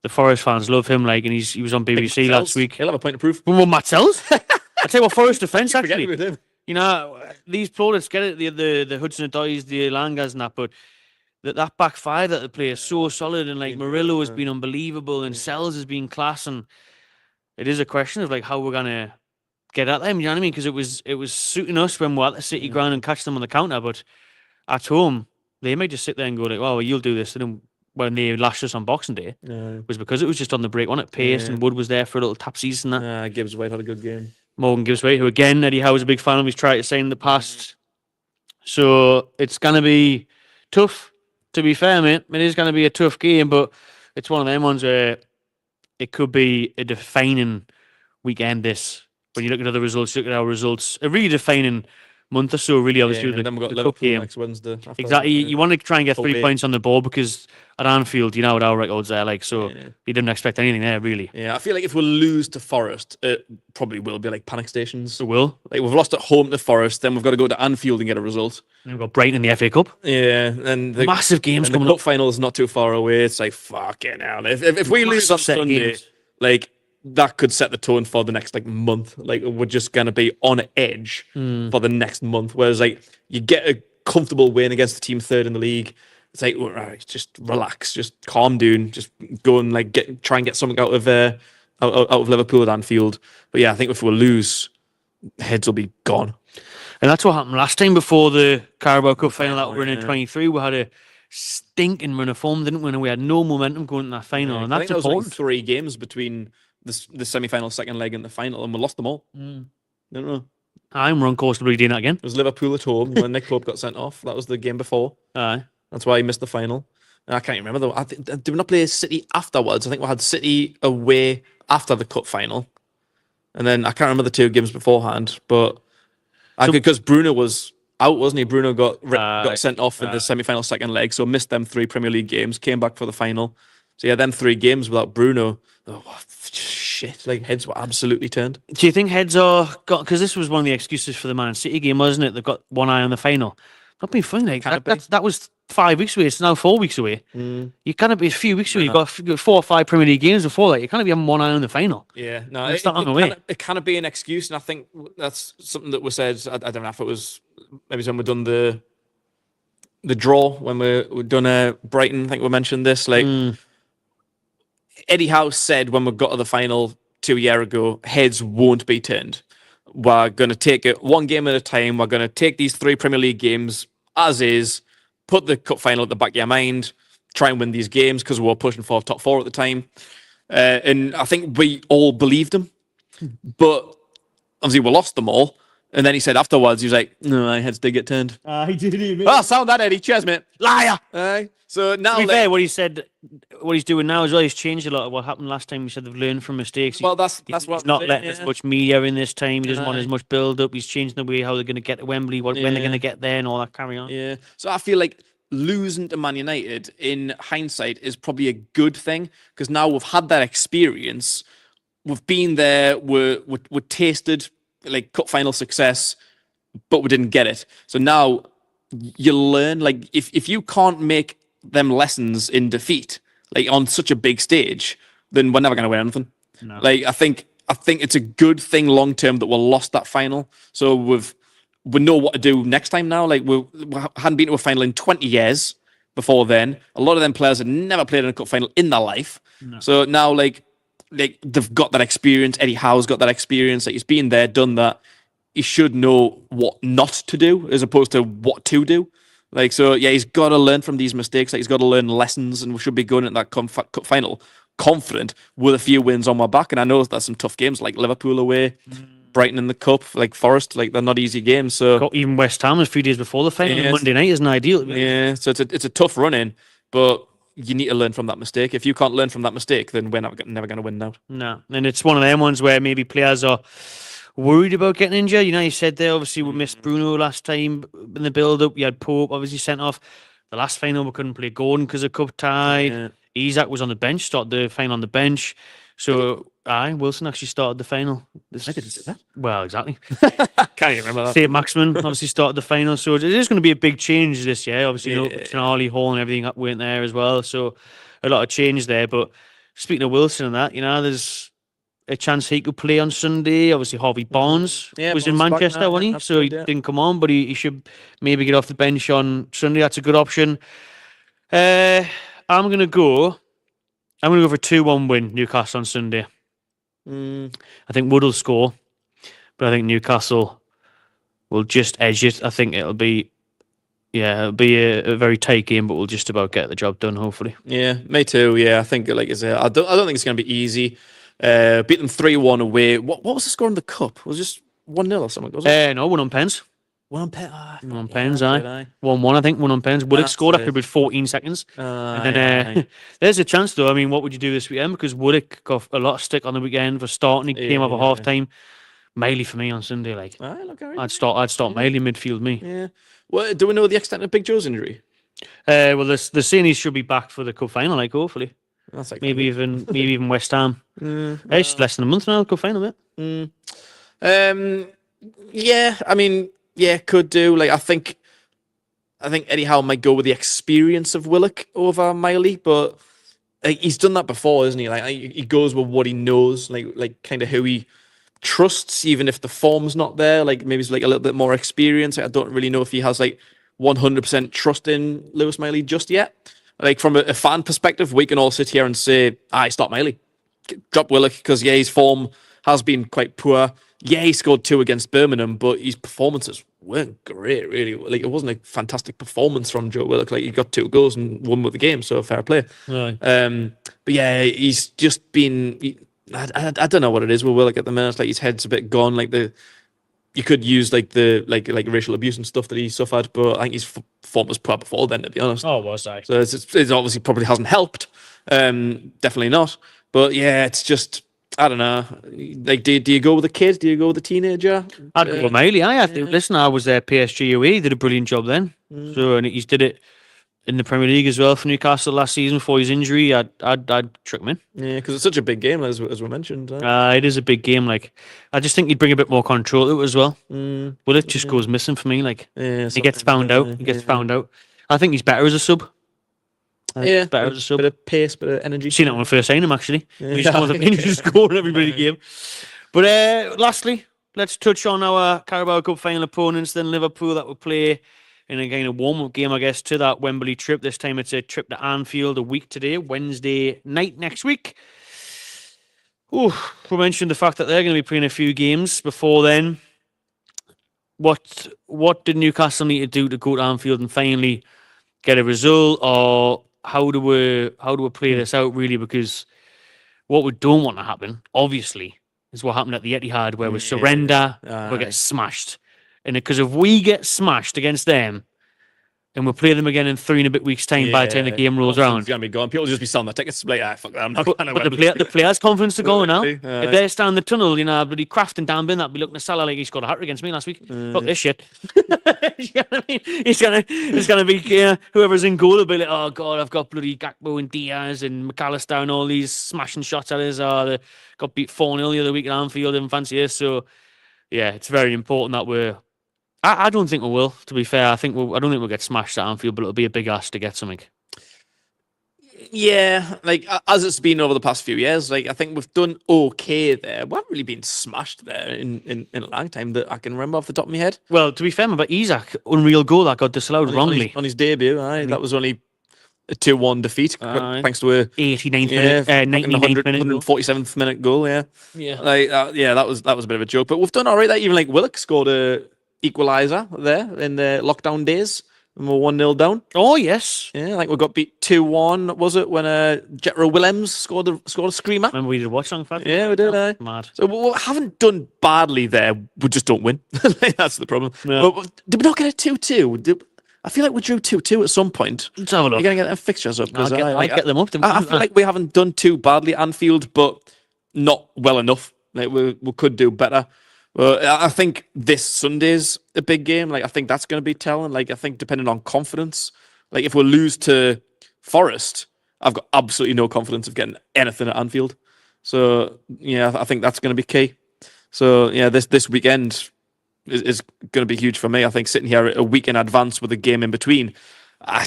the Forest fans love him, like, and he was on BBC last week. He'll have a point to prove. Well, Matt Sells? I tell you what, Forest defence, actually. You know, these plaudits get it, the Hudson-Odois, the Alangas and that, but that back five that they play is so solid, and like Murillo has been unbelievable, and Sells has been class, and it is a question of like how we're gonna get at them. You know what I mean? Because it was suiting us when we're at the City ground and catch them on the counter, but at home they may just sit there and go like, "Oh, well, you'll do this." And then when they lashed us on Boxing Day, was because it was just on the break, wasn't it? Pace and Wood was there for a little tapsies and that. Gibbs White had a good game. Morgan Gibbs White, who again Eddie Howe's a big fan of, he's tried to sign in the past, so it's gonna be tough. To be fair, mate, it is going to be a tough game, but it's one of them ones where it could be a defining weekend. This, when you look at other results, look at our results, a really defining month or so. Really, obviously, and then we've got the Liverpool cup game next Wednesday. Exactly, you want to try and get 3 points on the board because at Anfield, you know what our records are like. So you didn't expect anything there, really. Yeah, I feel like if we lose to Forest, it probably will be like panic stations. It will. Like we've lost at home to Forest, then we've got to go to Anfield and get a result. And we've got Brighton in the FA Cup. Yeah, and the massive games coming up. The up. cup final is not too far away. It's like fucking hell. If we lose on Sunday, like that could set the tone for the next like month. Like we're just gonna be on edge for the next month. Whereas like you get a comfortable win against the team third in the league. It's like, all right, just relax, just calm down, just go and like try and get something out of Liverpool at Anfield. But yeah, I think if we lose, heads will be gone. And that's what happened last time before the Carabao Cup final that we were in 23. We had a stinking run of form, didn't we? And we had no momentum going into that final, and that's important. There was like 3 games between the semi-final second leg and the final, and we lost them all. I don't know. I'm on course to be doing that again. It was Liverpool at home when Nick Pope got sent off. That was the game before. Aye. That's why he missed the final. I can't remember though. Did we not play City afterwards? I think we had City away after the cup final, and then I can't remember the 2 games beforehand. But because Bruno was out, wasn't he? Bruno got sent off in the semi-final second leg, so missed them 3 Premier League games. Came back for the final. So yeah, them 3 games without Bruno. Oh shit! Like heads were absolutely turned. Do you think heads are got? Because this was one of the excuses for the Man City game, wasn't it? They've got one eye on the final. Not being funny, like that was 5 weeks away. It's now 4 weeks away. You can't be a few weeks away. You've got 4 or 5 Premier League games before that. You can't be having one eye on the final. Yeah, no, it's not on the way. It cannot be an excuse, and I think that's something that was said. I don't know if it was maybe when we done the draw when we done Brighton. I think we mentioned this. Like Eddie Howe said when we got to the final 2 years ago, heads won't be turned. We're going to take it one game at a time. We're going to take these 3 Premier League games as is, put the cup final at the back of your mind, try and win these games because we were pushing for top 4 at the time. And I think we all believed him. But obviously we lost them all. And then he said afterwards, he was like, no, my heads did get turned. He did, mate. Oh, sound that, Eddie. Cheers, mate. Liar! So now, to be fair, what he said, what he's doing now as well, he's changed a lot of what happened last time. He said they've learned from mistakes. Well, that's he's what not letting as much media in this time. He doesn't want as much build up. He's changing the way how they're going to get to Wembley, when they're going to get there, and all that carry on. Yeah. So I feel like losing to Man United in hindsight is probably a good thing because now we've had that experience. We've been there. We're tasted like cup final success, but we didn't get it. So now you learn. Like if you can't make them lessons in defeat, like on such a big stage, then we're never going to win anything. No. Like I think it's a good thing long term that we lost that final. So we know what to do next time now. Like we hadn't been to a final in 20 years before then. A lot of them players had never played in a cup final in their life. No. So now like they've got that experience. Eddie Howe's got that experience. Like he's been there, done that. He should know what not to do as opposed to what to do. Like, so, yeah, he's got to learn from these mistakes. Like, he's got to learn lessons, and we should be going into that cup final confident with a few wins on my back. And I know there's some tough games, like Liverpool away, Brighton in the cup, like Forest. Like, they're not easy games. So got even West Ham a few days before the final. Monday night isn't ideal. Yeah, so it's a tough run in. But you need to learn from that mistake. If you can't learn from that mistake, then we're never going to win now. No, and it's one of them ones where maybe players are worried about getting injured. You said there, obviously, we missed Bruno last time in the build-up. You had Pope, obviously, sent off. The last final, we couldn't play Gordon because of cup tie. Yeah. Isaac was on the bench, started the final on the bench. So, Wilson actually started the final. I didn't say that. Well, exactly. Can't even remember that. St. Maximin obviously started the final. So, it is going to be a big change this year. Obviously, Tonali, Hall and everything weren't there as well. So, a lot of change there. But speaking of Wilson and that, there's a chance he could play on Sunday. Obviously, Harvey Barnes was in Manchester, wasn't he? So he didn't come on, but he should maybe get off the bench on Sunday. That's a good option. I'm going to go for a 2-1 win, Newcastle on Sunday. I think Wood will score, but I think Newcastle will just edge it. I think it'll be a very tight game, but we'll just about get the job done, hopefully. Yeah, me too. Yeah, I think, like I said, I don't think it's going to be easy. Beat them 3-1 away. What was the score in the cup? Was it just 1-0 or something? Was it? No, 1 on pens. 1 on pens. 1 on pens, 1-1, I think. 1 on pens. Woodwick scored after about 14 seconds. And then there's a chance, though. I mean, what would you do this weekend? Because Woodwick got a lot of stick on the weekend for starting. He came off at half time. Miley for me on Sunday. I'd start Miley midfield. Me. Yeah. Well, do we know the extent of Big Joe's injury? Well, they're saying he should be back for the cup final. Hopefully. That's like maybe even West Ham. It's less than a month now. Cup final, mate. Yeah. I mean, yeah, could do. I think Eddie Howe might go with the experience of Willock over Miley, but he's done that before, isn't he? He goes with what he knows, kind of who he trusts, even if the form's not there. Maybe it's a little bit more experience. I don't really know if he has 100% trust in Lewis Miley just yet. From a fan perspective, we can all sit here and say, stop Miley. Drop Willock, because, his form has been quite poor. Yeah, he scored 2 against Birmingham, but his performances weren't great, really. It wasn't a fantastic performance from Joe Willock. He got 2 goals and won with the game, so fair play. Right. But yeah, he's just been... I don't know what it is with Willock at the minute. His head's a bit gone. You could use the racial abuse and stuff that he suffered, but I think his form was poor before then, to be honest. Oh, was I? So it's obviously probably hasn't helped. Definitely not. But yeah, it's just, I don't know. Do you go with a kid? Do you go with a teenager? I'd go with Miley. Listen, I was there PSG away. He did a brilliant job then. So, and he's did it in the Premier League as well for Newcastle last season before his injury. I'd trick him in. Yeah, because it's such a big game, as we mentioned. It is a big game. I just think he'd bring a bit more control to it as well. But it just goes missing for me. He gets found out. He gets found out. I think he's better as a sub. Better as a sub. Bit of pace, bit of energy. Seen it when I first signed him, actually. He's one of the things to score in every bloody game. But lastly, let's touch on our Carabao Cup final opponents. Then Liverpool, that will play in a warm-up game, I guess, to that Wembley trip. This time it's a trip to Anfield a week today, Wednesday night next week. We mentioned the fact that they're going to be playing a few games before then. What did Newcastle need to do to go to Anfield and finally get a result, or how do we play this out, really? Because what we don't want to happen, obviously, is what happened at the Etihad, where we surrender, we get smashed. And because if we get smashed against them, and we'll play them again in 3 and a bit weeks' time by the time the game rolls around, it's going to be gone. People will just be selling their tickets. Fuck that, I'm not but the players' confidence to go now. If they're standing in the tunnel, bloody Kraft and Dan Bin, that'd be looking at Salah like he scored a hat against me last week. Fuck this shit. You know what I mean? It's gonna be whoever's in goal will be like, oh god, I've got bloody Gakpo and Diaz and McAllister and all these smashing shots at us. They got beat 4-0 the other week at Anfield. Didn't fancy this. So yeah, it's very important that we're. I don't think we will, to be fair. I don't think we'll get smashed at Anfield, but it'll be a big ask to get something. Yeah, as it's been over the past few years, I think we've done okay there. We haven't really been smashed there in a long time that I can remember off the top of my head. Well, to be fair, but Isaac, unreal goal that got disallowed wrongly. On his debut, that was only a 2-1 defeat, thanks to a 89th minute, 99th minute, 147th minute goal. Yeah, that was a bit of a joke, but we've done all right. That even Willock scored a equaliser there in the lockdown days when we were 1-0 down. Oh yes, yeah, we got beat 2-1. Was it when Jetro Willems scored a screamer? Remember we did watch song for that? Yeah, we did. Mad. So we haven't done badly there. We just don't win. That's the problem. Yeah. But did we not get a 2-2? I feel like we drew 2-2 at some point. Let's have a look. You're going to get them fixtures up. I'll get them up. I feel like we haven't done too badly at Anfield, but not well enough. Like we could do better. I think this Sunday's a big game. Like I think that's going to be telling. Like I think depending on confidence, like if we lose to Forest, I've got absolutely no confidence of getting anything at Anfield. So yeah, I think that's going to be key. So yeah, this weekend is going to be huge for me. I think sitting here a week in advance with a game in between, I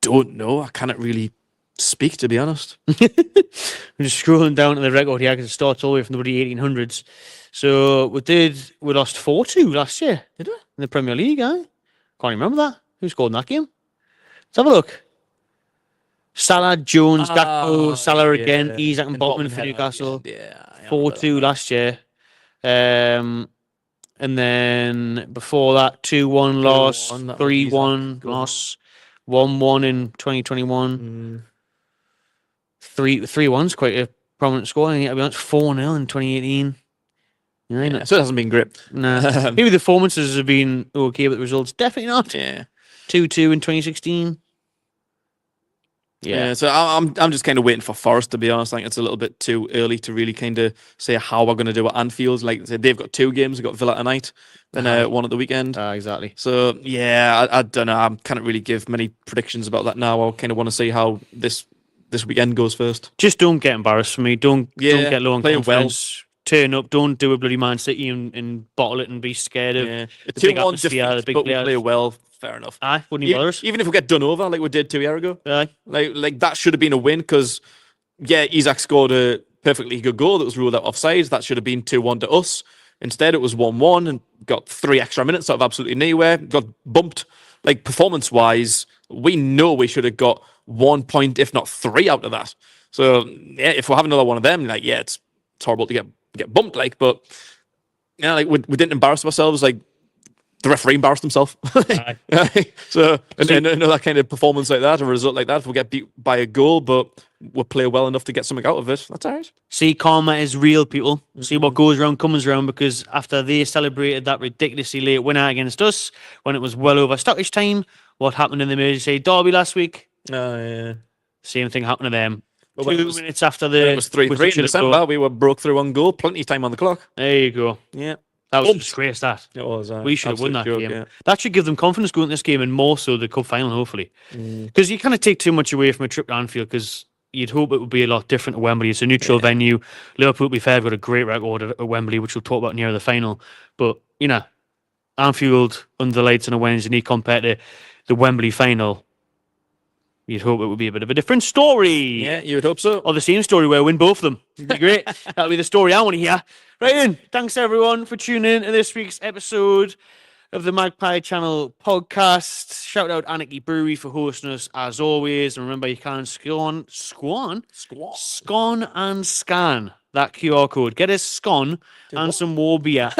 don't know. I cannot really speak, to be honest. I'm just scrolling down to the record here because it starts all the way from the 1800s. So we lost 4-2 last year, did we? In the Premier League, Can't remember that. Who scored in that game? Let's have a look. Salah, Jones, Gakpo, Salah again, Isak and Botman for Newcastle. 4-2 last year. And then before that, 2-1 loss, 3-1 loss, 1-1 in 2021. 3-1's quite a prominent score. I'll be honest, 4-0 in 2018. So it hasn't been great. Nah. Maybe the performances have been okay, but the results definitely not. Yeah. 2-2 in 2016. Yeah, so I'm just kind of waiting for Forest, to be honest. I think it's a little bit too early to really kind of say how we're going to do at Anfield. Like they've got 2 games, they've got Villa tonight, then one at the weekend. Exactly. So yeah, I don't know. I can't really give many predictions about that now. I kind of want to see how this weekend goes first. Just don't get embarrassed for me. Don't get low on confidence. Turn up. Don't do a bloody Man City and bottle it and be scared of the big atmosphere, the big but players. We play well. Fair enough. Wouldn't bother us. Even if we get done over like we did 2 years ago. Aye. Like that should have been a win because, Isak scored a perfectly good goal that was ruled out offsides. That should have been 2-1 to us. Instead, it was 1-1 and got 3 extra minutes out of absolutely nowhere. Got bumped. Like performance-wise, we know we should have got 1 point, if not 3 out of that. So yeah, if we have another one of them, like it's horrible to get bumped. Like, but like we didn't embarrass ourselves. Like the referee embarrassed himself. So that kind of performance like that, a result like that, if we get beat by a goal, but we'll play well enough to get something out of it, that's all right. See, karma is real, people. See what goes around comes around, because after they celebrated that ridiculously late winner against us, when it was well over stoppage time, what happened in the Merseyside derby last week? Same thing happened to them. 2 minutes after it was 3-3 in December, we were broke through on goal, plenty of time on the clock. There you go. Yeah. That was a disgrace, that. It was. We should have won that game. Yeah. That should give them confidence going into this game, and more so the cup final, hopefully. Because you kind of take too much away from a trip to Anfield, because you'd hope it would be a lot different at Wembley. It's a neutral venue. Liverpool, to be fair, have got a great record at Wembley, which we'll talk about near the final. But, Anfield under the lights on a Wednesday night compared to the Wembley final, you'd hope it would be a bit of a different story. Yeah, you would hope so. Or the same story where we win both of them. It'd be great. That'll be the story I want to hear. Right then, thanks everyone for tuning in to this week's episode of the Magpie Channel Podcast. Shout out Anarchy Brewery for hosting us as always. And remember, you can scone and scan that QR code. Get a scone and some more beer.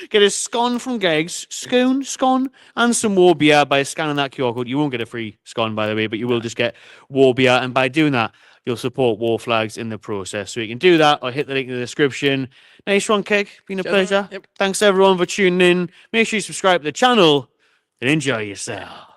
Get a scone from Greg's, scone, and some more beer by scanning that QR code. You won't get a free scone, by the way, but you will just get war beer. And by doing that, you'll support War Flags in the process. So you can do that or hit the link in the description. Nice one, Keg. Been a pleasure. Yep. Thanks everyone for tuning in. Make sure you subscribe to the channel and enjoy yourself.